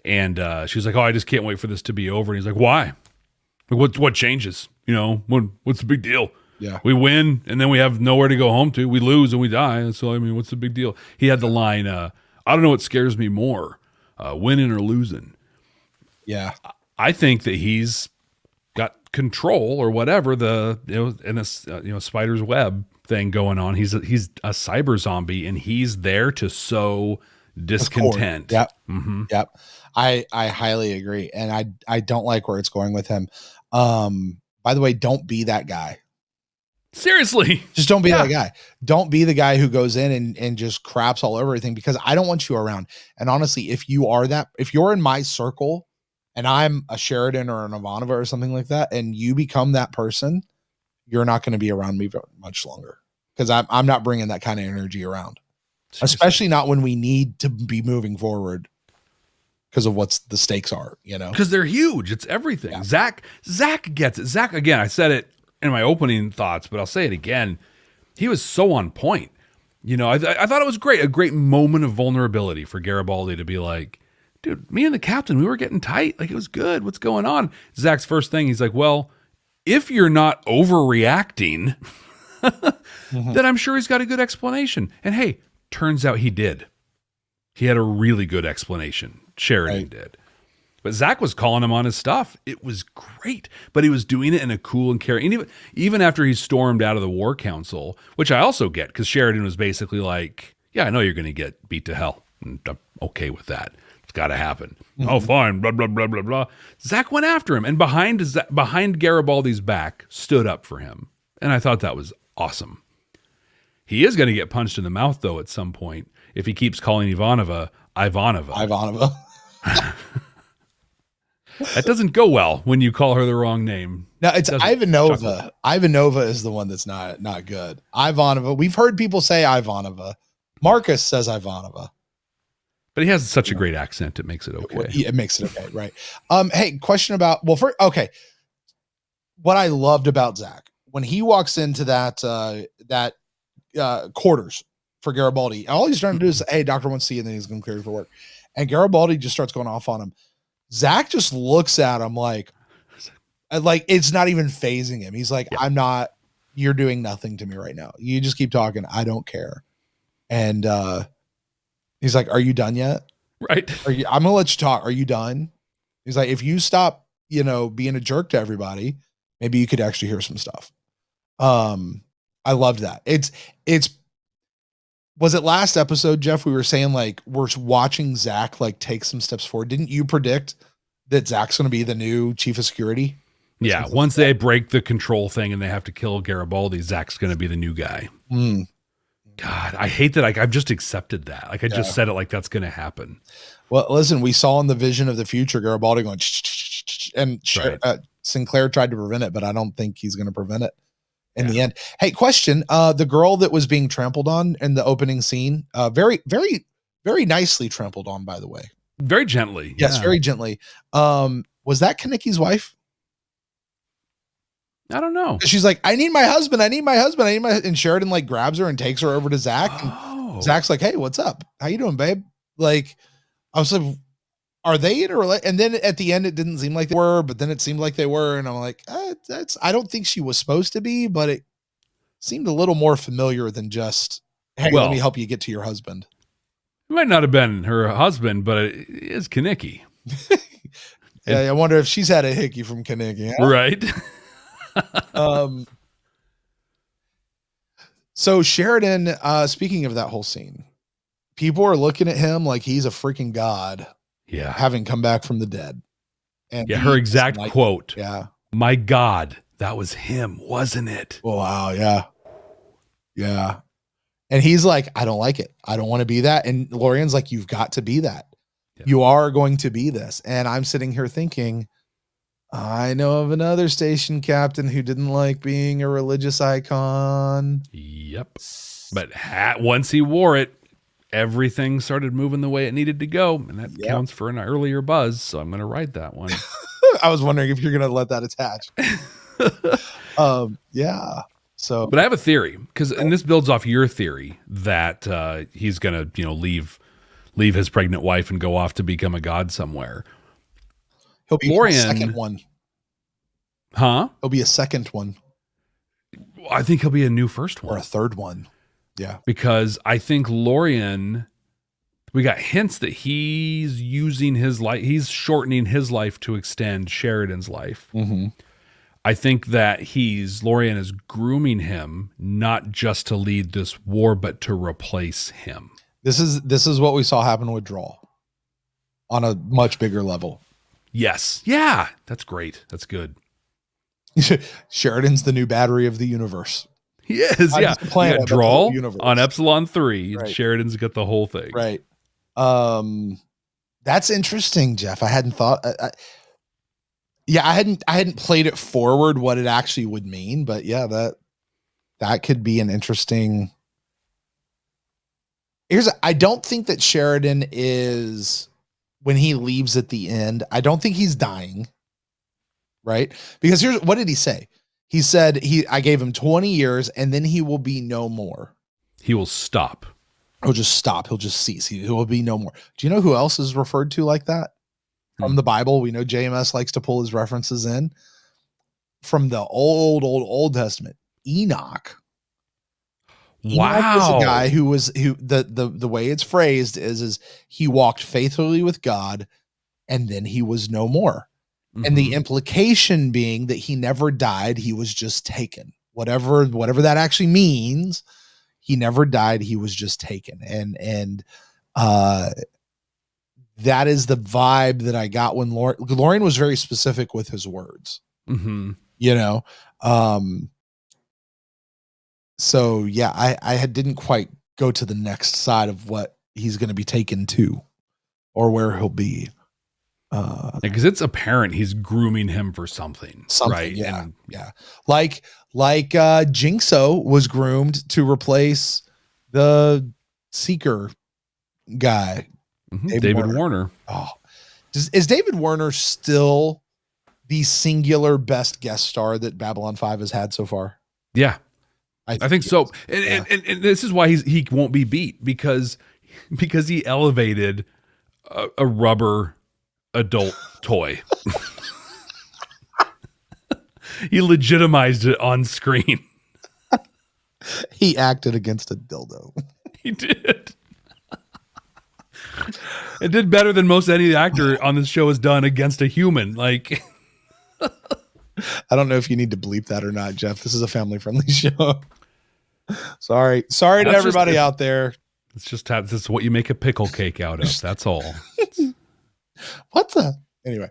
and she was like, "Oh, I just can't wait for this to be over." And he's like, "Why? What changes? You know, what's the big deal?
Yeah,
we win, and then we have nowhere to go home to. We lose, and we die. So I mean, what's the big deal?" He had the line, "I don't know what scares me more, winning or losing." Yeah, I think that he's got control or whatever in this spider's web thing going on. He's a cyber zombie, and he's there to sow discontent.
Yep.
Mm-hmm.
Yep. I highly agree. And I don't like where it's going with him. By the way, don't be that guy.
Seriously.
Just don't be that guy. Don't be the guy who goes in and just craps all over everything, because I don't want you around. And honestly, if you're in my circle and I'm a Sheridan or an Ivanova or something like that, and you become that person, you're not going to be around me very much longer, because I'm not bringing that kind of energy around. Seriously. Especially not when we need to be moving forward because of what's the stakes are, because
they're huge. It's everything. Yeah. Zack gets it. Zack, again, I said it in my opening thoughts, but I'll say it again. He was so on point. I thought it was great. A great moment of vulnerability for Garibaldi to be like, dude, me and the captain, we were getting tight. Like, it was good. What's going on? Zack's first thing, he's like, well, if you're not overreacting, then I'm sure he's got a good explanation. And hey, turns out he did. He had a really good explanation. Sheridan did. But Zack was calling him on his stuff. It was great. But he was doing it in a cool and caring. And even after he stormed out of the War Council, which I also get, because Sheridan was basically like, yeah, I know you're going to get beat to hell. And I'm okay with that. It's got to happen. Mm-hmm. Oh, fine. Blah, blah, blah, blah, blah. Zack went after him. And behind Garibaldi's back stood up for him. And I thought that was awesome. He is going to get punched in the mouth, though, at some point, if he keeps calling Ivanova.
Ivanova.
That doesn't go well when you call her the wrong name.
No, it's Ivanova. Ivanova is the one that's not good. Ivanova. We've heard people say Ivanova. Marcus says Ivanova.
But he has such a great accent, it makes it okay.
It makes it okay, right? Hey, question about what I loved about Zack when he walks into that quarters for Garibaldi, all he's trying to do is, hey, doctor wants to see you, and then he's going to clear you for work. And Garibaldi just starts going off on him. Zack just looks at him like it's not even phasing him. He's like, you're doing nothing to me right now. You just keep talking. I don't care. And he's like, are you done yet?
Right.
I'm gonna let you talk. Are you done? He's like, if you stop, being a jerk to everybody, maybe you could actually hear some stuff. I loved that. Was it last episode, Jeff? We were saying like we're watching Zack like take some steps forward. Didn't you predict that Zack's going to be the new chief of security?
Yeah. Once they break the control thing and they have to kill Garibaldi, Zack's going to be the new guy. God, I hate that. I've just accepted that. Like I just said it like that's going to happen.
Well, listen, we saw in the vision of the future Garibaldi going, and Sinclair tried to prevent it, but I don't think he's going to prevent it in the end. Hey, question: the girl that was being trampled on in the opening scene, very, very, very nicely trampled on, by the way.
Very gently.
Yes, very gently. Was that Koniges' wife?
I don't know.
She's like, I need my husband. And Sheridan like grabs her and takes her over to Zack. And Zack's like, hey, what's up? How you doing, babe? Like, I was like, are they in a relationship? And then at the end, it didn't seem like they were, but then it seemed like they were. And I'm like, I don't think she was supposed to be, but it seemed a little more familiar than just, hey, let me help you get to your husband.
It might not have been her husband, but it is Kaneki.
I wonder if she's had a hickey from Koniges. Huh?
Right.
So Sheridan, speaking of that whole scene, people are looking at him like he's a freaking god.
Yeah.
Having come back from the dead. And
her exact quote.
Yeah.
My God, that was him, wasn't it?
Oh, wow. Yeah. Yeah. And he's like, I don't like it. I don't want to be that. And Lorien's like, you've got to be that. Yeah. You are going to be this. And I'm sitting here thinking, I know of another station captain who didn't like being a religious icon.
Yep. But once he wore it, everything started moving the way it needed to go. And that counts for an earlier buzz. So I'm going to ride that one.
I was wondering if you're going to let that attach. Yeah. So,
but I have a theory and this builds off your theory that he's going to, leave his pregnant wife and go off to become a god somewhere.
He'll be a second one.
Huh?
He'll be a second one.
I think he'll be a new first one.
Or a third one. Yeah.
Because I think Lorien, we got hints that he's using his life, he's shortening his life to extend Sheridan's life.
Mm-hmm.
I think that Lorien is grooming him not just to lead this war, but to replace him.
This is what we saw happen with Draw on a much bigger level.
Yes. Yeah. That's great. That's good.
Sheridan's the new battery of the universe.
He is. Yeah.
You got
Draw on Epsilon 3.
Right.
Sheridan's got the whole thing.
Right. That's interesting, Jeff. I hadn't thought. I hadn't played it forward what it actually would mean, but yeah, that could be an interesting. I don't think that Sheridan is, when he leaves at the end, I don't think he's dying. Right? Because what did he say? He said I gave him 20 years and then he will be no more.
He will stop.
He'll just stop. He'll just cease. He will be no more. Do you know who else is referred to like that? From the Bible, we know JMS likes to pull his references in. From the Old Testament, Enoch.
Wow.
Enoch was a guy who the way it's phrased is he walked faithfully with God and then he was no more. Mm-hmm. And the implication being that he never died, he was just taken. Whatever that actually means, he never died, he was just taken. And that is the vibe that I got when Lorien was very specific with his words.
Mm-hmm.
So yeah, I didn't quite go to the next side of what he's going to be taken to or where he'll be.
Because it's apparent he's grooming him for something, right?
Yeah. Yeah. Like Jinxo was groomed to replace the Seeker guy,
David Warner.
Oh, is David Warner still the singular best guest star that Babylon 5 has had so far?
Yeah, I think so. And this is why he won't be beat because he elevated a rubber adult toy. He legitimized it on screen.
He acted against a dildo.
He did. It did better than most any actor on this show has done against a human. Like,
I don't know if you need to bleep that or not, Jeff. This is a family-friendly show. Sorry to everybody out there.
It's just this is what you make a pickle cake out of. That's all.
What's that? Anyway,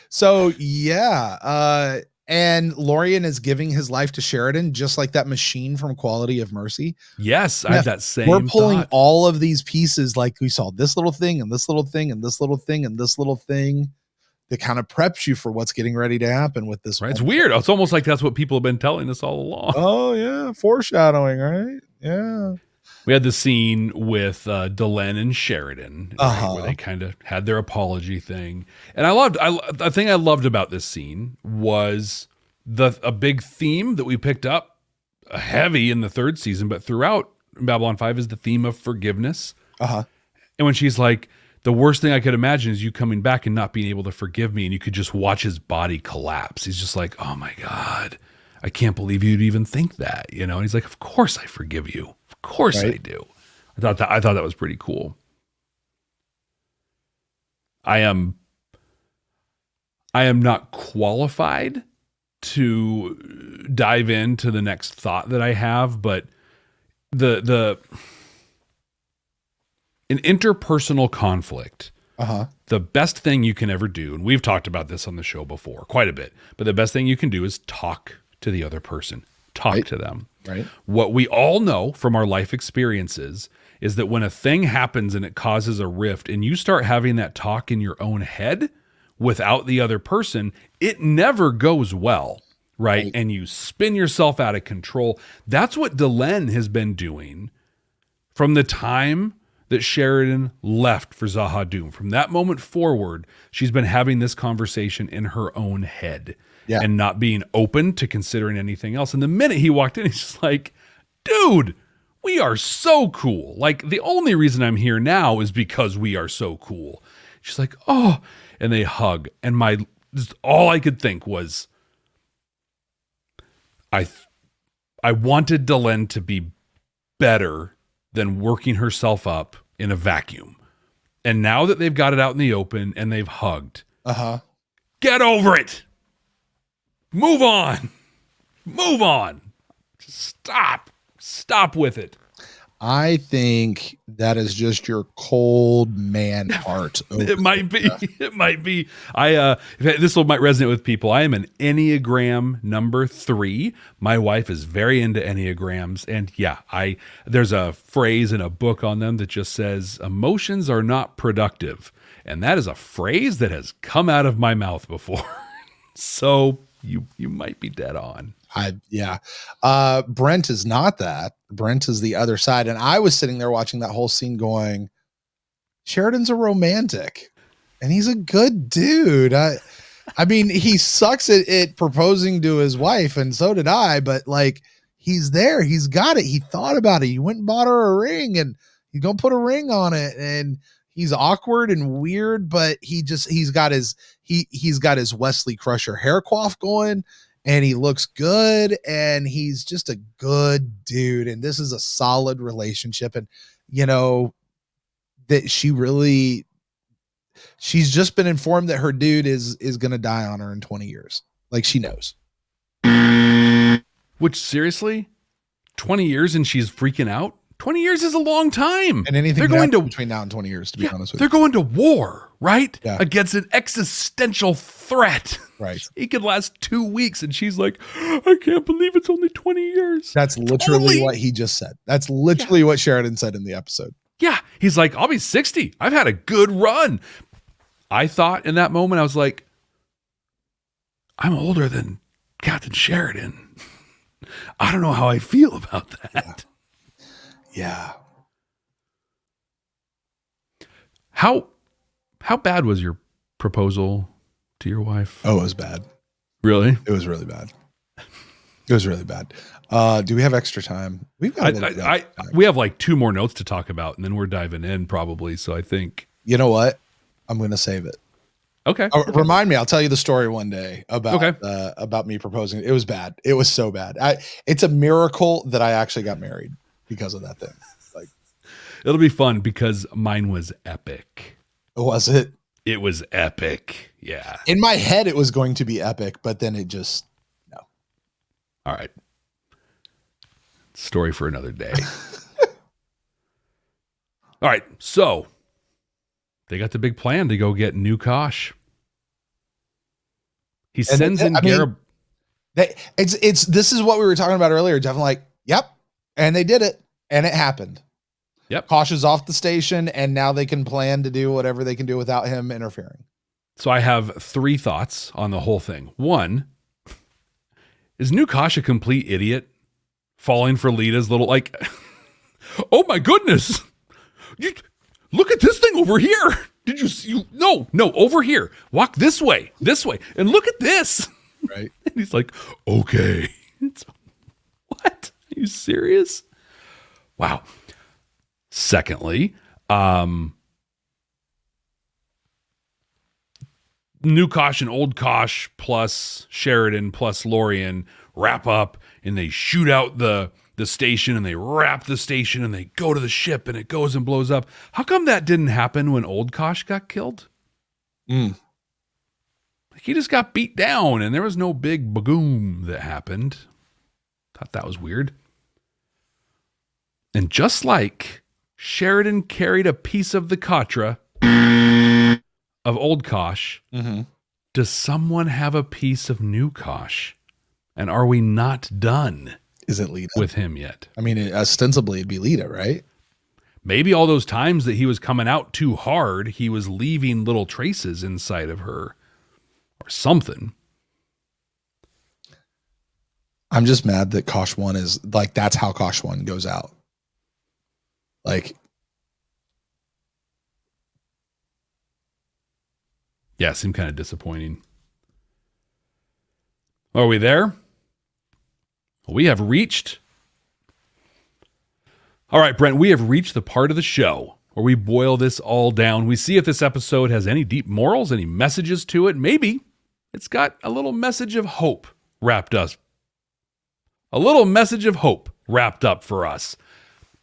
so yeah, and Lorien is giving his life to Sheridan, just like that machine from Quality of Mercy.
Yes, I had that same.
We're pulling
thought.
all of these pieces, like we saw this little thing and this little thing and this little thing and this little thing, that kind of preps you for what's getting ready to happen with this.
Right, it's weird. It's almost like that's what people have been telling us all along.
Oh yeah, foreshadowing, right? Yeah.
We had the scene with Delenn and Sheridan, right, where they kind of had their apology thing. And the thing I loved about this scene was a big theme that we picked up heavy in the third season, but throughout Babylon 5 is the theme of forgiveness. And when she's like, the worst thing I could imagine is you coming back and not being able to forgive me. And you could just watch his body collapse. He's just like, oh my God, I can't believe you'd even think that, And he's like, of course I forgive you. Of course I do. I thought that was pretty cool. I am not qualified to dive into the next thought that I have, but an interpersonal conflict. The best thing you can ever do, and we've talked about this on the show before quite a bit, but the best thing you can do is talk to the other person. Talk to them.
Right.
What we all know from our life experiences is that when a thing happens and it causes a rift and you start having that talk in your own head without the other person, it never goes well, right? And you spin yourself out of control. That's what Delenn has been doing from the time that Sheridan left for Zahadum. From that moment forward, she's been having this conversation in her own head. And not being open to considering anything else. And the minute he walked in, he's just like, dude, we are so cool. Like, the only reason I'm here now is because we are so cool. She's like, oh, and they hug. And all I could think was, I wanted Delenn to be better than working herself up in a vacuum. And now that they've got it out in the open and they've hugged, get over it. Move on. Stop with it.
I think that is just your cold man heart.
It might be. This might resonate with people. I am an Enneagram number 3. My wife is very into Enneagrams. And there's a phrase in a book on them that just says, emotions are not productive. And that is a phrase that has come out of my mouth before. So you might be dead on.
Brent is not that. Brent is the other side. And I was sitting there watching that whole scene going, Sheridan's a romantic and he's a good dude. I mean, he sucks at proposing to his wife, and so did I, but like, he's there, he's got it. He thought about it. He went and bought her a ring and he's gonna put a ring on it, and he's awkward and weird, but he's got his Wesley Crusher hair coif going, and he looks good, and he's just a good dude. And this is a solid relationship. And that she's just been informed that her dude is going to die on her in 20 years. Like, she knows.
Which, seriously, 20 years and she's freaking out? 20 years is a long time.
And anything they're going to between now and 20 years, to be honest with you.
They're going to war, right? Yeah. Against an existential threat.
Right.
It could last 2 weeks, and she's like, I can't believe it's only 20 years.
That's literally what he just said. That's literally what Sheridan said in the episode.
Yeah. He's like, I'll be 60. I've had a good run. I thought in that moment, I was like, I'm older than Captain Sheridan. I don't know how I feel about that.
Yeah.
How bad was your proposal to your wife?
Oh, it was bad.
Really?
It was really bad. It was really bad. Do we have extra time? We've got a little bit of time.
We have like 2 more notes to talk about, and then we're diving in probably. So I think,
you know what? I'm going to save it.
Okay.
Remind me. I'll tell you the story one day about me proposing. It was bad. It was so bad. It's a miracle that I actually got married because of that thing. Like,
it'll be fun because mine was epic.
Was it?
It was epic. Yeah.
In my head, it was going to be epic, but then it just, no.
All right. Story for another day. All right. So they got the big plan to go get new Kosh. He sends in Garibaldi.
This is what we were talking about earlier. Definitely like, yep. And they did it. And it happened.
Yep.
Kosh is off the station, and now they can plan to do whatever they can do without him interfering.
So I have 3 thoughts on the whole thing. 1, is new Kosh a complete idiot? Falling for Lita's little, like, oh my goodness. Look at this thing over here. Did you see? No, over here. Walk this way. And look at this.
Right.
And he's like, okay. What? Are you serious? Wow. Secondly, new Kosh and old Kosh plus Sheridan plus Lorien wrap up, and they shoot out the station, and they wrap the station, and they go to the ship, and it goes and blows up. How come that didn't happen when old Kosh got killed? Like, he just got beat down, and there was no big bagoom that happened. Thought that was weird. And just like Sheridan carried a piece of the Katra of old Kosh, does someone have a piece of new Kosh? And are we not done?
Is it Lita
with him yet?
I mean, ostensibly it'd be Lita, right?
Maybe all those times that he was coming out too hard, he was leaving little traces inside of her or something.
I'm just mad that Kosh 1 is like, that's how Kosh 1 goes out. Like,
yeah, it seemed kind of disappointing. Are we there? We have reached. All right, Brent, we have reached the part of the show where we boil this all down. We see if this episode has any deep morals, any messages to it. Maybe it's got a little message of hope wrapped up. A little message of hope wrapped up for us.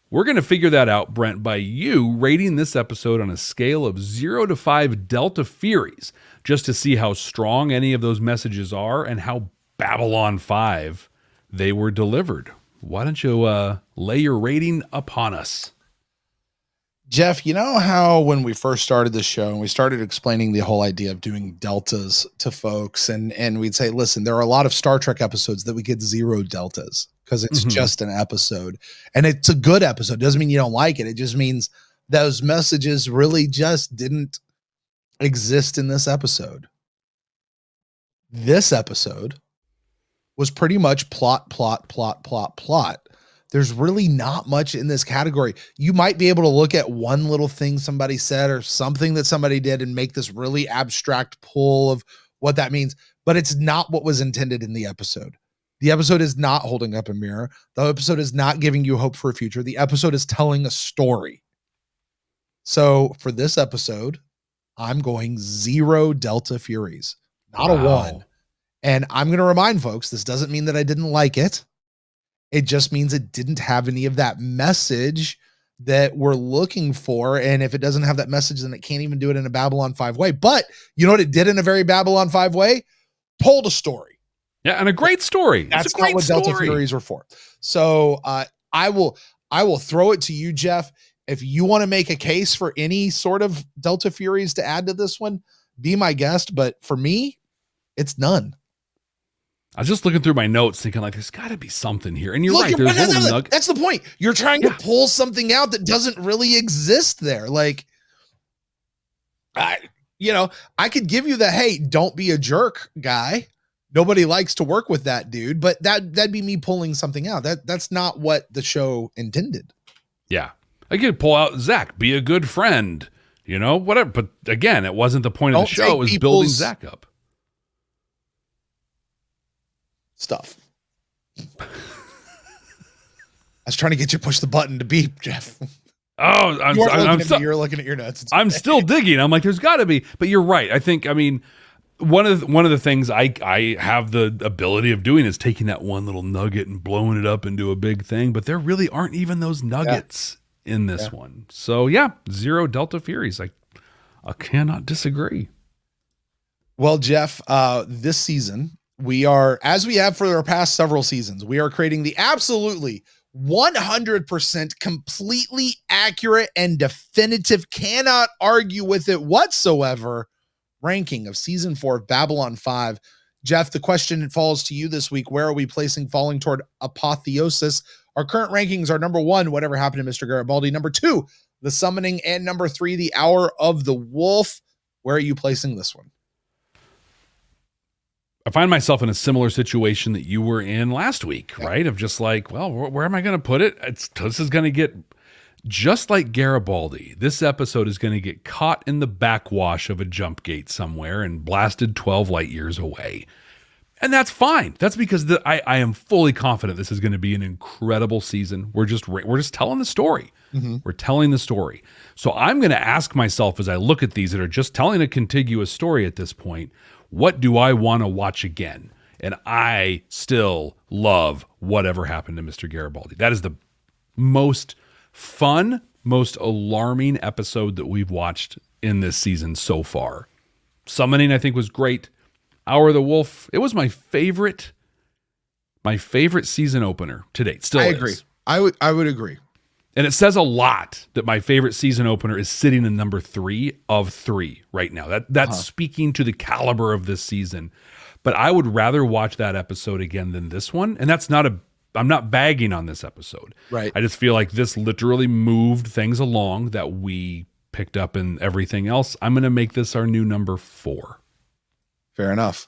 We're going to figure that out, Brent, by you rating this episode on a scale of 0 to 5 Delta Furies, just to see how strong any of those messages are and how Babylon 5 they were delivered. Why don't you lay your rating upon us?
Jeff, you know how when we first started the show and we started explaining the whole idea of doing deltas to folks, and we'd say, listen, there are a lot of Star Trek episodes that we get 0 deltas because it's just an episode, and it's a good episode. It doesn't mean you don't like it. It just means those messages really just didn't exist in this episode. This episode was pretty much plot. There's really not much in this category. You might be able to look at one little thing somebody said or something that somebody did and make this really abstract pull of what that means, but it's not what was intended in the episode. The episode is not holding up a mirror. The episode is not giving you hope for a future. The episode is telling a story. So for this episode, I'm going 0 Delta Furies, not a 1. And I'm going to remind folks, this doesn't mean that I didn't like it. It just means it didn't have any of that message that we're looking for. And if it doesn't have that message, then it can't even do it in a Babylon 5 way. But you know what it did in a very Babylon 5 way? Told a story.
Yeah, and a great story.
That's not what Delta Furies were for. So I will throw it to you, Jeff. If you want to make a case for any sort of Delta Furies to add to this one, be my guest. But for me, it's none.
I was just looking through my notes thinking like, there's got to be something here. And you're right. There's a little nugget.
That's the point. You're trying to pull something out that doesn't really exist there. Like, I could give you the, hey, don't be a jerk guy. Nobody likes to work with that dude, but that'd be me pulling something out. That's not what the show intended.
Yeah. I could pull out Zack, be a good friend, whatever. But again, it wasn't the point of the show. It was building Zack up.
Stuff. I was trying to get you to push the button to beep, Jeff.
Oh,
you're looking at your notes.
I'm still digging. I'm like, there's got to be. But you're right. I think, one of the things I have the ability of doing is taking that one little nugget and blowing it up into a big thing. But there really aren't even those nuggets in this one. So, 0 Delta Furies. I cannot disagree.
Well, Jeff, this season, we are, as we have for our past several seasons, we are creating the absolutely 100% completely accurate and definitive, cannot argue with it whatsoever, ranking of season 4 of Babylon 5. Jeff, the question falls to you this week. Where are we placing Falling Toward Apotheosis? Our current rankings are number 1, Whatever Happened to Mr. Garibaldi, number 2, The Summoning, and number 3, The Hour of the Wolf. Where are you placing this one?
I find myself in a similar situation that you were in last week, right? Of just like, well, where am I going to put it? This is going to get, just like Garibaldi, this episode is going to get caught in the backwash of a jump gate somewhere and blasted 12 light years away. And that's fine. That's because I am fully confident this is going to be an incredible season. We're just telling the story. Mm-hmm. We're telling the story. So I'm going to ask myself as I look at these that are just telling a contiguous story at this point, what do I want to watch again? And I still love Whatever Happened to Mr. Garibaldi. That is the most fun, most alarming episode that we've watched in this season so far. Summoning, I think, was great. Hour of the Wolf, it was my favorite season opener to date. Still, I
agree. I would agree.
And it says a lot that my favorite season opener is sitting in number 3 of 3 right now. That's speaking to the caliber of this season. But I would rather watch that episode again than this one. And I'm not bagging on this episode.
Right.
I just feel like this literally moved things along that we picked up in everything else. I'm going to make this our new number 4.
Fair enough.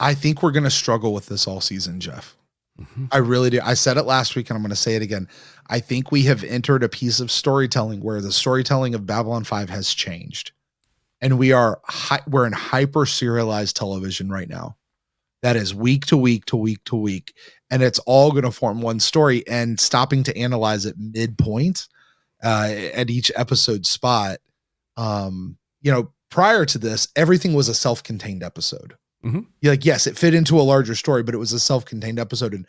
I think we're going to struggle with this all season, Jeff. Mm-hmm. I really do. I said it last week and I'm going to say it again. I think we have entered a piece of storytelling where the storytelling of Babylon 5 has changed. And we're in hyper serialized television right now. That is week to week to week to week. And it's all going to form one story, and stopping to analyze it midpoint at each episode spot. Prior to this, everything was a self-contained episode. Mm-hmm. Yes, it fit into a larger story, but it was a self-contained episode. And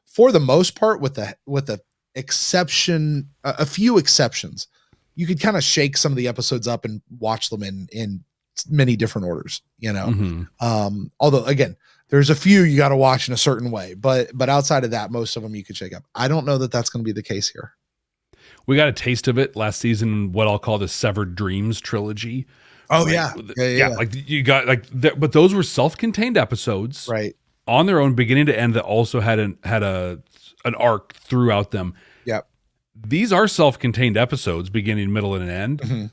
for the most part, with the exception, a few exceptions, you could kind of shake some of the episodes up and watch them in many different orders, Mm-hmm. Although again, there's a few you got to watch in a certain way, but outside of that, most of them you could shake up. I don't know that that's going to be the case here.
We got a taste of it last season, what I'll call the Severed Dreams trilogy.
Oh,
right?
Yeah.
Like you got but those were self-contained episodes,
right,
on their own, beginning to end, that also had an arc throughout them.
Yep.
These are self-contained episodes, beginning, middle, and an end. Mm-hmm.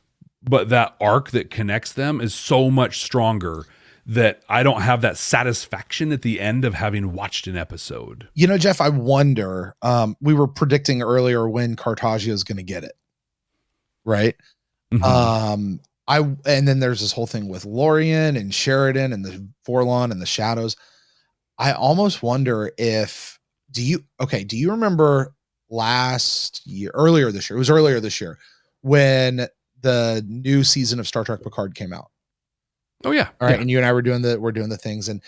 But that arc that connects them is so much stronger that I don't have that satisfaction at the end of having watched an episode.
Jeff, I wonder, we were predicting earlier when Cartagia is going to get it, right? Mm-hmm. And then there's this whole thing with Lorien and Sheridan and the Forlon and the Shadows. I almost wonder if, do you remember earlier this year when the new season of Star Trek Picard came out?
Oh yeah.
All right. Yeah. And you and I were doing the things. And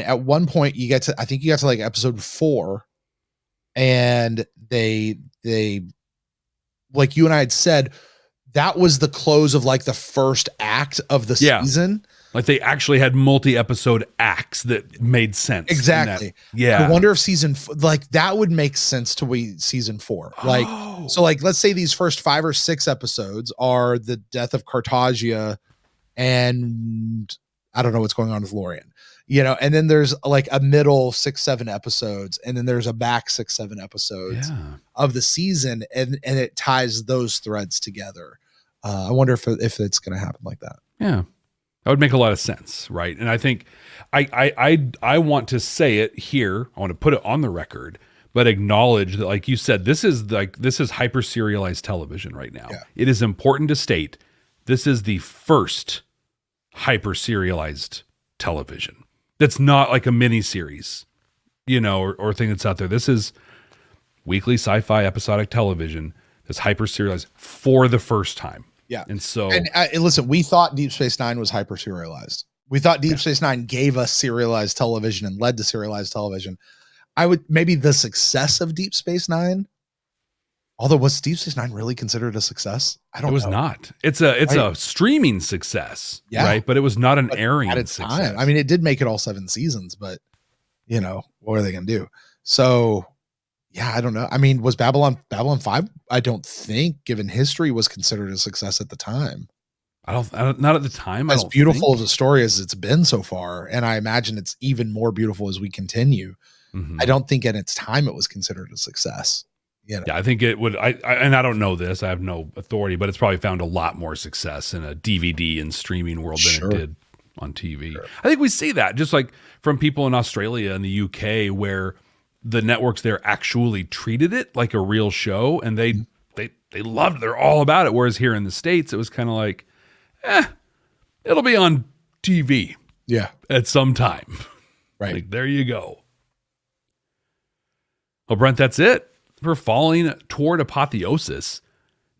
at one point you get to like episode 4, and they like you and I had said, that was the close of like the first act of the season.
Like they actually had multi-episode acts that made sense.
Exactly. I wonder if that would make sense to season 4. Like, so like, let's say these first 5 or 6 episodes are the death of Cartagia, and I don't know what's going on with Lorien, and then there's like a middle 6-7 episodes, and then there's a back 6-7 episodes of the season, and it ties those threads together. I wonder if it's going to happen like that.
Yeah. That would make a lot of sense, right? And I think I want to say it here. I want to put it on the record, but acknowledge that, like you said, this is hyper serialized television right now.
Yeah.
It is important to state this is the first hyper serialized television. That's not like a mini series, or thing that's out there. This is weekly sci-fi episodic television that's hyper serialized for the first time.
Yeah.
And so,
and listen, we thought Deep Space Nine was hyper serialized. We thought Deep Space Nine gave us serialized television and led to serialized television. Maybe the success of Deep Space Nine. Although, was Deep Space Nine really considered a success? I don't know.
It was not. It's a streaming success, right? But it was not an airing
at its
success.
time. I mean, it did make it all 7 seasons, but what are they going to do? So, yeah, I don't know. I mean, was Babylon 5? I don't think, given history, was considered a success at the time.
I don't not at the time.
As beautiful as a story as it's been so far, and I imagine it's even more beautiful as we continue.
Mm-hmm.
I don't think at its time it was considered a success.
Yeah, I think it would. And I don't know this. I have no authority, but it's probably found a lot more success in a DVD and streaming world than it did on TV. Sure. I think we see that just like from people in Australia and the UK, where the networks there actually treated it like a real show, and they loved it. They're all about it. Whereas here in the States, it was kind of like, it'll be on TV, at some time,
right?
Like, there you go. Well, Brent, that's it. We're falling toward Apotheosis.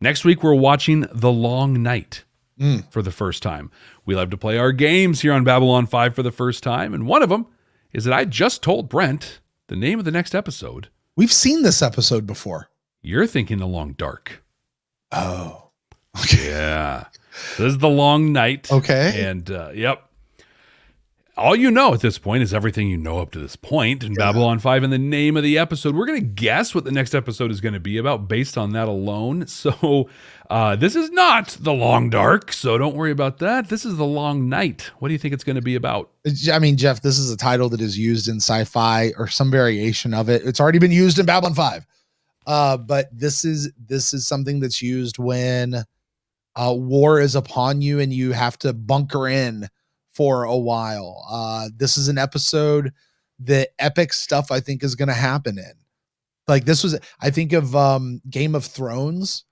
Next week, we're watching The Long Night for the first time. We love to play our games here on Babylon 5 for the first time, and one of them is that I just told Brent the name of the next episode.
We've seen this episode before.
You're thinking The Long Dark.
Oh. Okay.
Yeah. This is The Long Night.
Okay.
And, yep. All you know at this point is everything you know up to this point in Babylon 5 and the name of the episode. We're going to guess what the next episode is going to be about based on that alone. So this is not The Long Dark, so don't worry about that. This is The Long Night. What do you think it's going to be about?
I mean, Jeff, this is a title that is used in sci-fi or some variation of it. It's already been used in Babylon 5. But this is something that's used when war is upon you and you have to bunker in for a while. This is an episode that epic stuff I think is going to happen in. Like I think of Game of Thrones.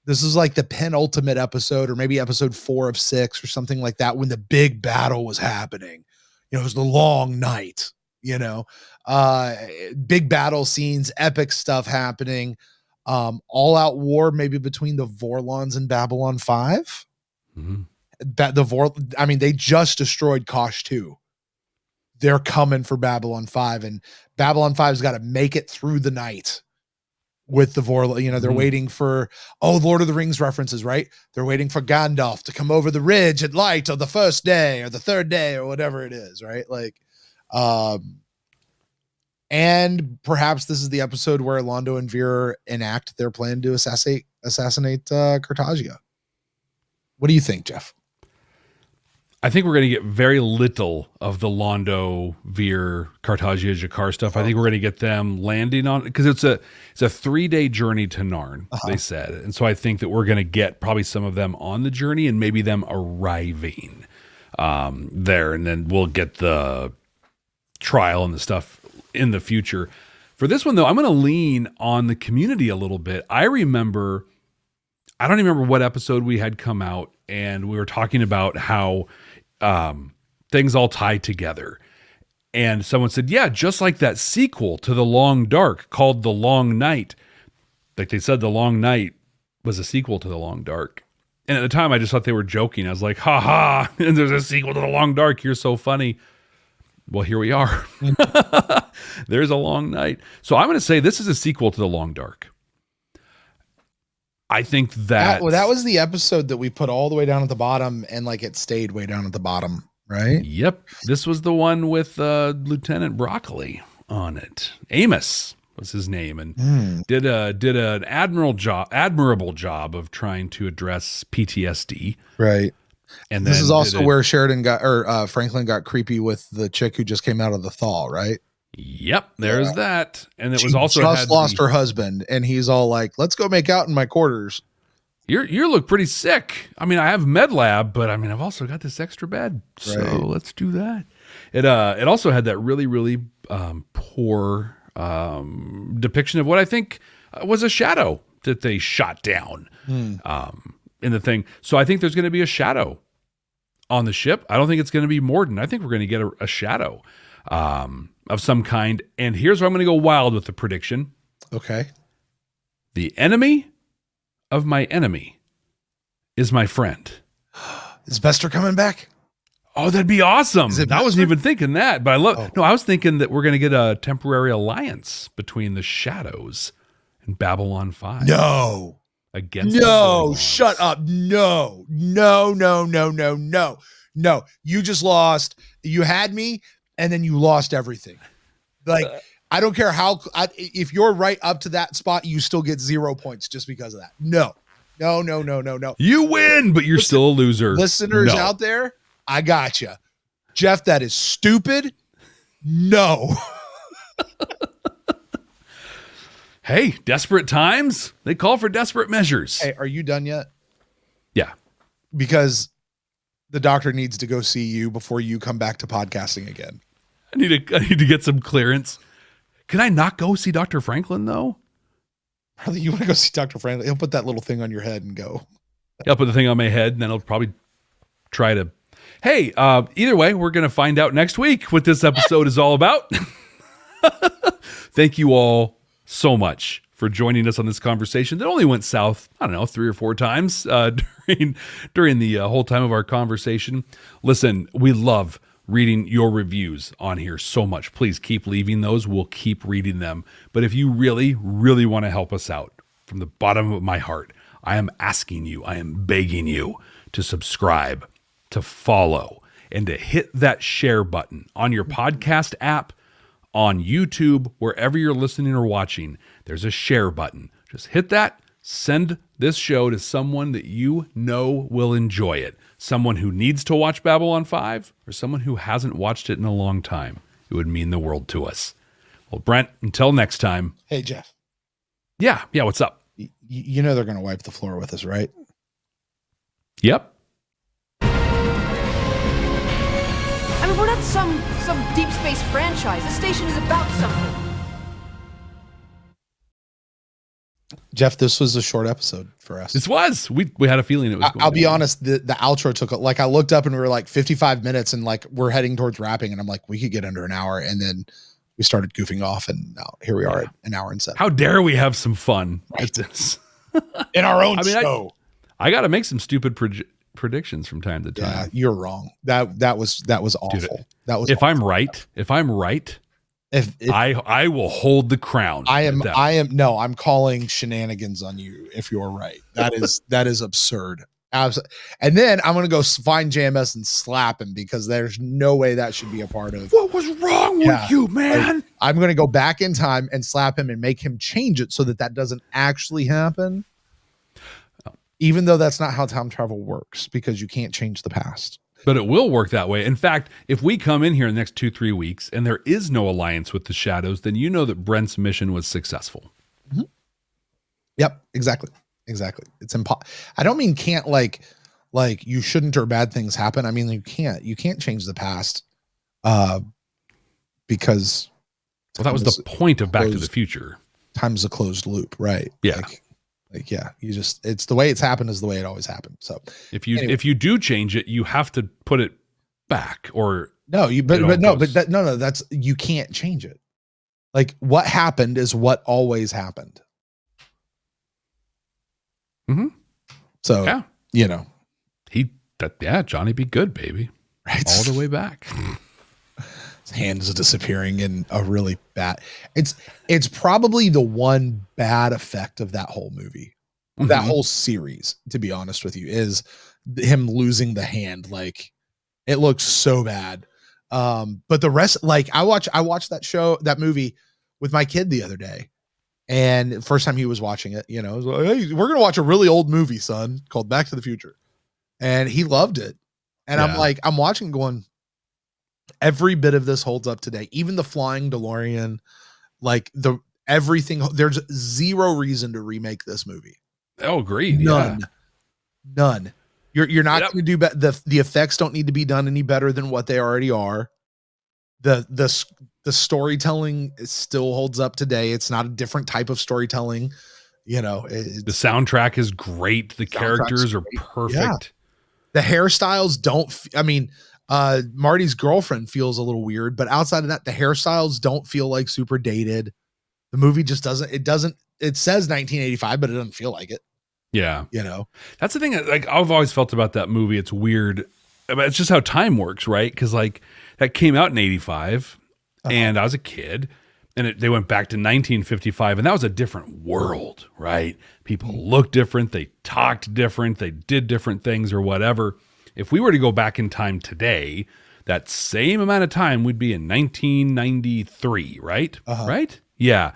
This is like the penultimate episode, or maybe episode 4 of 6 or something like that, when the big battle was happening. It was the long night, big battle scenes, epic stuff happening, all out war, maybe between the Vorlons and Babylon 5.
Mm-hmm.
They just destroyed Kosh 2. They're coming for Babylon 5, and Babylon 5's got to make it through the night with the Vorlon. They're waiting for, Lord of the Rings references, right? They're waiting for Gandalf to come over the ridge at light on the first day or the third day or whatever it is, right? Like, and perhaps this is the episode where Londo and Vera enact their plan to assassinate Cartagia. What do you think, Jeff?
I think we're going to get very little of the Londo, Veer, Cartagia, Jakar stuff. I think we're going to get them landing on, because it's a 3-day journey to Narn, they said. And so I think that we're going to get probably some of them on the journey and maybe them arriving there. And then we'll get the trial and the stuff in the future. For this one, though, I'm going to lean on the community a little bit. I don't remember what episode we had come out, and we were talking about how things all tie together. And someone said, yeah, just like that sequel to The Long Dark called The Long Night. Like they said, The Long Night was a sequel to The Long Dark. And at the time, I just thought they were joking. I was like, ha ha, and there's a sequel to The Long Dark. You're so funny. Well, here we are. There's a long night. So I'm going to say this is a sequel to The Long Dark. I think that
was the episode that we put all the way down at the bottom, and like it stayed way down at the bottom, right?
Yep. This was the one with Lieutenant Broccoli on it. Amos was his name, and did an admirable job of trying to address PTSD.
Right.
And
this is also where Franklin got creepy with the chick who just came out of the thaw, right?
Yep, there's that. And it
she
was also
just lost her husband, and he's all like, let's go make out in my quarters.
You look pretty sick. I mean, I have med lab, but I mean, I've also got this extra bed. So
Right.
let's do that. It also had that really, really poor depiction of what I think was a shadow that they shot down in the thing. So I think there's going to be a shadow on the ship. I don't think it's going to be Morden. I think we're going to get a shadow of some kind. And here's where I'm going to go wild with the prediction.
Okay.
The enemy of my enemy is my friend.
Is Bester coming back?
Oh, that'd be awesome.
Is it
I wasn't
Bester?
even thinking that, but I love. No, I was thinking that we're going to get a temporary alliance between the Shadows and Babylon 5.
No.
Against the
No,
Gorgons.
shut up. No. You just lost. You had me, and then you lost everything. Like, I don't care if you're right up to that spot, you still get 0 points just because of that. No.
You win, but you're still a loser.
Listeners
No.
out there, I got you. Jeff, that is stupid. No.
Hey, desperate times, they call for desperate measures.
Hey, are you done yet?
Yeah.
Because the doctor needs to go see you before you come back to podcasting again.
I need to get some clearance. Can I not go see Dr. Franklin though?
Probably you want to go see Dr. Franklin. He'll put that little thing on your head and go.
I'll put the thing on my head and then I'll probably try to. Hey, either way, we're going to find out next week what this episode is all about. Thank you all so much for joining us on this conversation that only went south, I don't know, 3 or 4 times during the whole time of our conversation. Listen, we love reading your reviews on here so much. Please keep leaving those. We'll keep reading them. But if you really, really want to help us out from the bottom of my heart, I am asking you, I am begging you to subscribe, to follow, and to hit that share button on your podcast app, on YouTube, wherever you're listening or watching. There's a share button. Just hit that. Send this show to someone that you know will enjoy it. Someone who needs to watch Babylon 5 or someone who hasn't watched it in a long time. It would mean the world to us. Well, Brent, until next time.
Hey, Jeff.
Yeah, what's up?
You know they're going to wipe the floor with us, right?
Yep.
I mean, we're not some deep space franchise. This station is about something.
Jeff, this was a short episode for us.
This was. We had a feeling it was going
I'll be
down.
honest, the outro took, like, I looked up and we were like 55 minutes and like we're heading towards wrapping and I'm like, we could get under an hour, and then we started goofing off and now here we are at an hour and 7.
How dare we have some fun at this?
In our own
I mean,
show.
I got to make some stupid predictions from time to time.
Yeah, you're wrong. That was awful.
Dude,
that was
if
awful.
I'm right,
if
I will hold the crown.
I'm calling shenanigans on you if you're right. That is absurd. And then I'm going to go find JMS and slap him because there's no way that should be a part of.
What was wrong with you, man?
Like, I'm going to go back in time and slap him and make him change it so that doesn't actually happen. Even though that's not how time travel works, because you can't change the past.
But it will work that way. In fact, if we come in here in the next 2-3 weeks and there is no alliance with the Shadows, then you know that Brent's mission was successful.
Mm-hmm. Yep, exactly. It's I don't mean can't like you shouldn't or bad things happen. I mean, you can't change the past because
Well, that was the point of Back to the Future.
Time's a closed loop, right?
Yeah.
Yeah, it's the way it's happened is the way it always happened. So
if you do change it, you have to put it back, or
no, that's, you can't change it. Like what happened is what always happened.
Mm-hmm.
So
yeah, Johnny be good, baby.
Right.
All the way back.
His hand is disappearing in a really bad. It's probably the one bad effect of that whole movie, that whole series. To be honest with you, is him losing the hand. Like it looks so bad. But the rest, like I watched that movie with my kid the other day, and first time he was watching it, it was like, hey, we're gonna watch a really old movie, son, called Back to the Future, and he loved it. And I'm watching, going, every bit of this holds up today. Even the flying DeLorean, like everything. There's zero reason to remake this movie.
Oh, agreed.
None.
Yeah.
None. You're not going to do the effects don't need to be done any better than what they already are. The storytelling still holds up today. It's not a different type of storytelling. The
soundtrack is great. The characters are perfect.
Yeah. The hairstyles Marty's girlfriend feels a little weird, but outside of that, the hairstyles don't feel like super dated. The movie just doesn't. It says 1985, but it doesn't feel like it.
Yeah. That's the thing. Like, I've always felt about that movie. It's weird. It's just how time works, right? Because like that came out in 85 and I was a kid, and they went back to 1955, and that was a different world, right? People looked different. They talked different. They did different things or whatever. If we were to go back in time today, that same amount of time would be in 1993, right? Right? Yeah.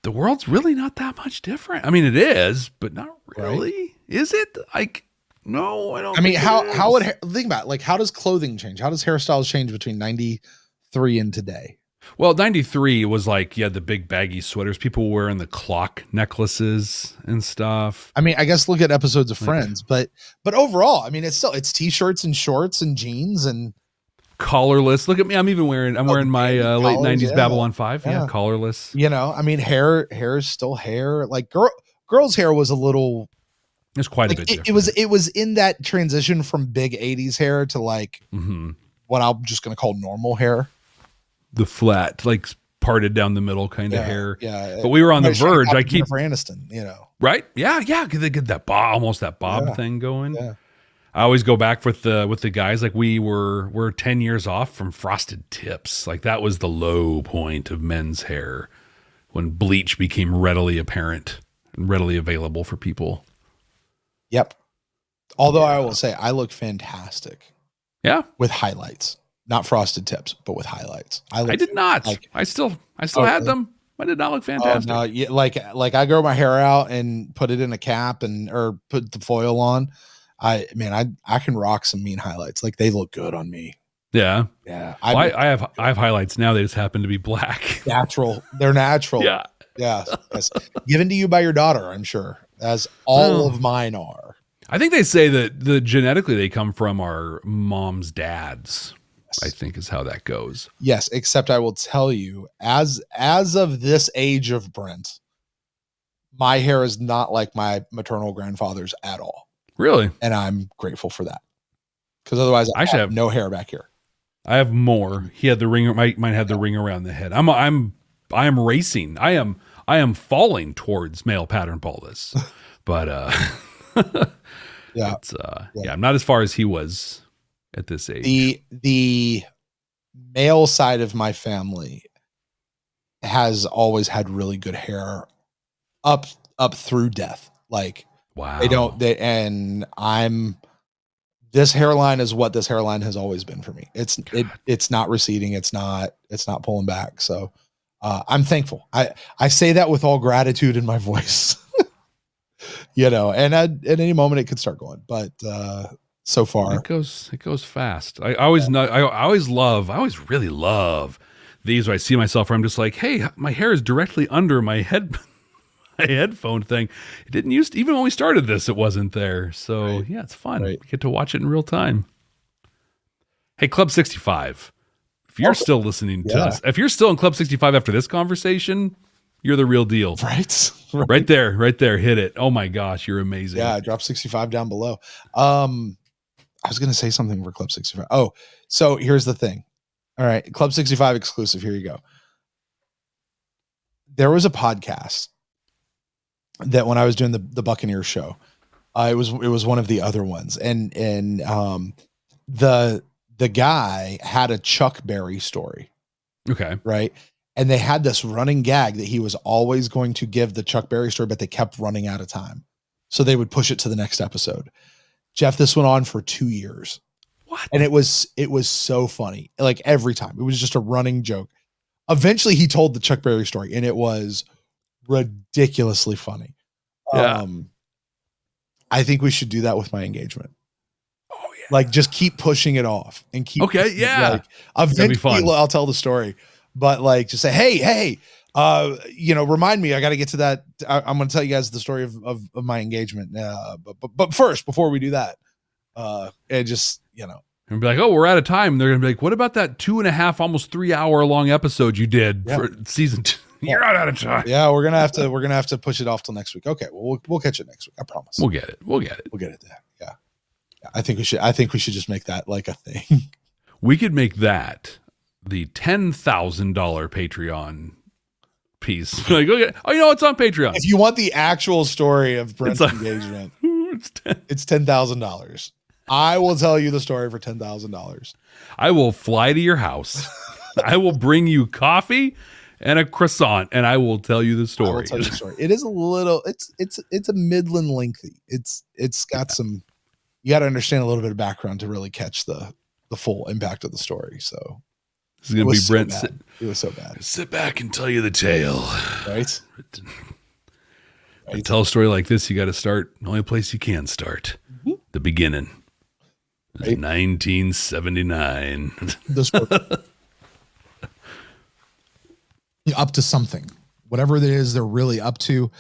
The world's really not that much different. I mean, it is, but not really. Right. Is it? Like, no, I don't. I mean,
how would think about it, like, how does clothing change? How does hairstyles change between 93 and today?
Well, 93 was like, the big baggy sweaters. People were wearing the clock necklaces and stuff.
I mean, I guess look at episodes of Friends, but overall, I mean, it's t-shirts and shorts and jeans and
collarless. Look at me. I'm wearing my late 90s Babylon 5. Yeah, collarless.
I mean, hair is still hair. Like girls' hair was a little.
It's quite a bit different.
It was in that transition from big 80s hair to like what I'm just going to call normal hair. The
flat, like parted down the middle kind of hair.
Yeah.
But we were on the verge. I keep
Aniston,
right. Yeah. Because they get that almost that bob thing going. Yeah. I always go back with the guys. Like we're 10 years off from frosted tips. Like that was the low point of men's hair when bleach became readily apparent and readily available for people.
Yep. Although I will say I look fantastic.
Yeah.
With highlights, not frosted tips, but with highlights.
I did not. I still had them. I did not look fantastic.
No, like I grow my hair out and put it in a cap or put the foil on. I can rock some mean highlights. Like they look good on me.
Yeah.
Yeah.
I have highlights now. They just happen to be black.
Natural. They're natural.
Yeah.
Yeah. Yes. Given to you by your daughter, I'm sure, as all of mine are.
I think they say that genetically they come from our mom's dads. Yes. I think is how that goes.
Yes. Except I will tell you, as of this age of Brent, my hair is not like my maternal grandfather's at all.
Really?
And I'm grateful for that. Because otherwise I have no hair back here.
I have more. He had the ring, might have the ring around the head. I am racing. I am falling towards male pattern baldness. But I'm not as far as he was at this age.
The male side of my family has always had really good hair up through death. Like,
wow.
This hairline is what this hairline has always been for me. It's not receding. It's not pulling back. So I'm thankful. I say that with all gratitude in my voice, and at any moment it could start going, but so far
it goes fast. I always really love these where I see myself where I'm just like, hey, my hair is directly under my head. My headphone thing. It didn't used to, even when we started this, it wasn't there. So yeah, it's fun. Right. We get to watch it in real time. Hey, Club 65. If you're still listening to us, if you're still in Club 65 after this conversation, you're the real deal.
Right.
Right there. Hit it. Oh my gosh, you're amazing.
Yeah, drop 65 down below. I was going to say something for Club 65. Oh, so here's the thing. All right, Club 65 exclusive. Here you go. There was a podcast that when I was doing the Buccaneers show, it was one of the other ones, and the guy had a Chuck Berry story.
Okay.
Right. And they had this running gag that he was always going to give the Chuck Berry story, but they kept running out of time. So they would push it to the next episode. Jeff, this went on for 2 years.
What?
And it was so funny. Like every time it was just a running joke. Eventually he told the Chuck Berry story and it was ridiculously funny.
Yeah.
I think we should do that with my engagement.
Oh yeah.
Like just keep pushing it off and keep.
Okay. Yeah.
Like, eventually I'll tell the story, but like just say, Hey, Remind me, I got to get to that. I'm going to tell you guys the story of my engagement. But first, before we do that, it just,
And be like, oh, we're out of time. And they're going to be like, what about that 2.5, almost 3 hour long episode you did for season 2? You're out of time.
Yeah, we're gonna have to push it off till next week. Okay, well, we'll catch it next week. I promise.
We'll get it. We'll get it
there. Yeah. I think we should just make that like a thing.
We could make that the $10,000 Patreon piece. Like, okay, it's on Patreon.
If you want the actual story of Brent's engagement, it's $10,000. I will tell you the story for $10,000.
I will fly to your house. I will bring you coffee and a croissant, and I will tell you the story.
I will tell you the story. It is a little. It's a midland lengthy. It's got some. You got to understand a little bit of background to really catch the full impact of the story. So
this is gonna be Brent.
It was so bad.
Sit back and tell you the tale.
Right.
To tell a story like this, you got to start the only place you can start, the beginning. Right. 1979.
Up to something, whatever it is, they're really up to.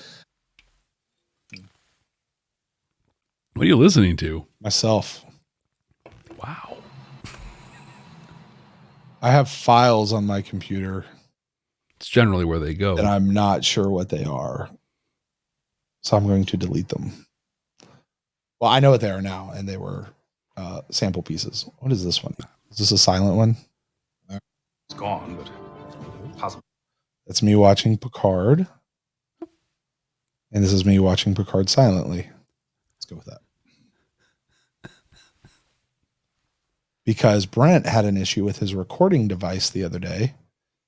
What are you listening to?
Myself.
Wow.
I have files on my computer.
It's generally where they go.
And I'm not sure what they are. So I'm going to delete them. Well, I know what they are now, and they were sample pieces. What is this one? Is this a silent one?
It's gone, but possible.
That's me watching Picard. And this is me watching Picard silently. Let's go with that. Because Brent had an issue with his recording device the other day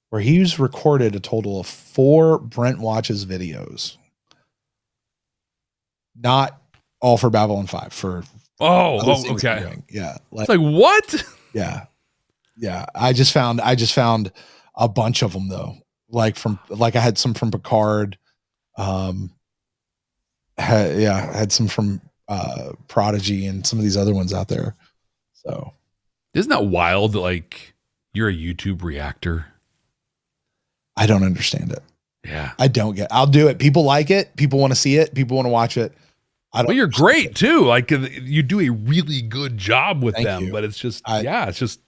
where he's recorded a total of 4 Brent Watches videos. Not all for Babylon 5, for
okay.
Yeah.
It's like what?
Yeah. Yeah. I just found a bunch of them though. I had some from Picard. Had some from Prodigy and some of these other ones out there. So
isn't that wild that you're a YouTube reactor?
I don't understand it.
Yeah.
I don't get. I'll do it. People like it. People want to see it. People want to watch it.
Well, you're great too. You do a really good job with them,
you.
But it's just it's just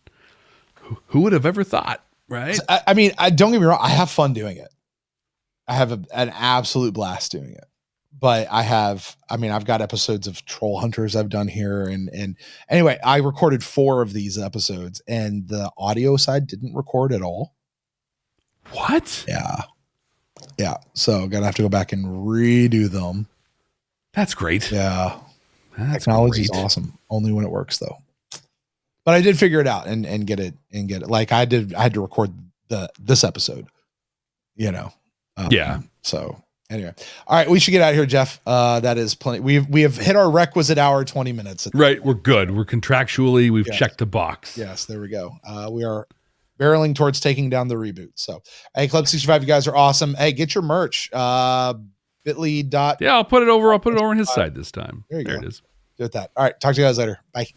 who would have ever thought, right?
I mean, don't get me wrong. I have fun doing it. I have an absolute blast doing it. But I've got episodes of Troll Hunters I've done here. And anyway, I recorded 4 of these episodes and the audio side didn't record at all.
What?
Yeah. Yeah. So going to have to go back and redo them.
That's great.
Yeah. Technology is awesome. Only when it works though. But I did figure it out and get it. Like I had to record this episode, yeah. So anyway, all right, we should get out of here, Jeff. That is plenty. We have hit our requisite hour, 20 minutes.
Right. We're good. We're contractually, we've checked the box.
Yes, there we go. We are barreling towards taking down the reboot. So, hey, Club 65, you guys are awesome. Hey, get your merch. Bit.ly.
Yeah, I'll put it over on his side this time.
There you go.
It is.
Do it that. All right. Talk to you guys later. Bye.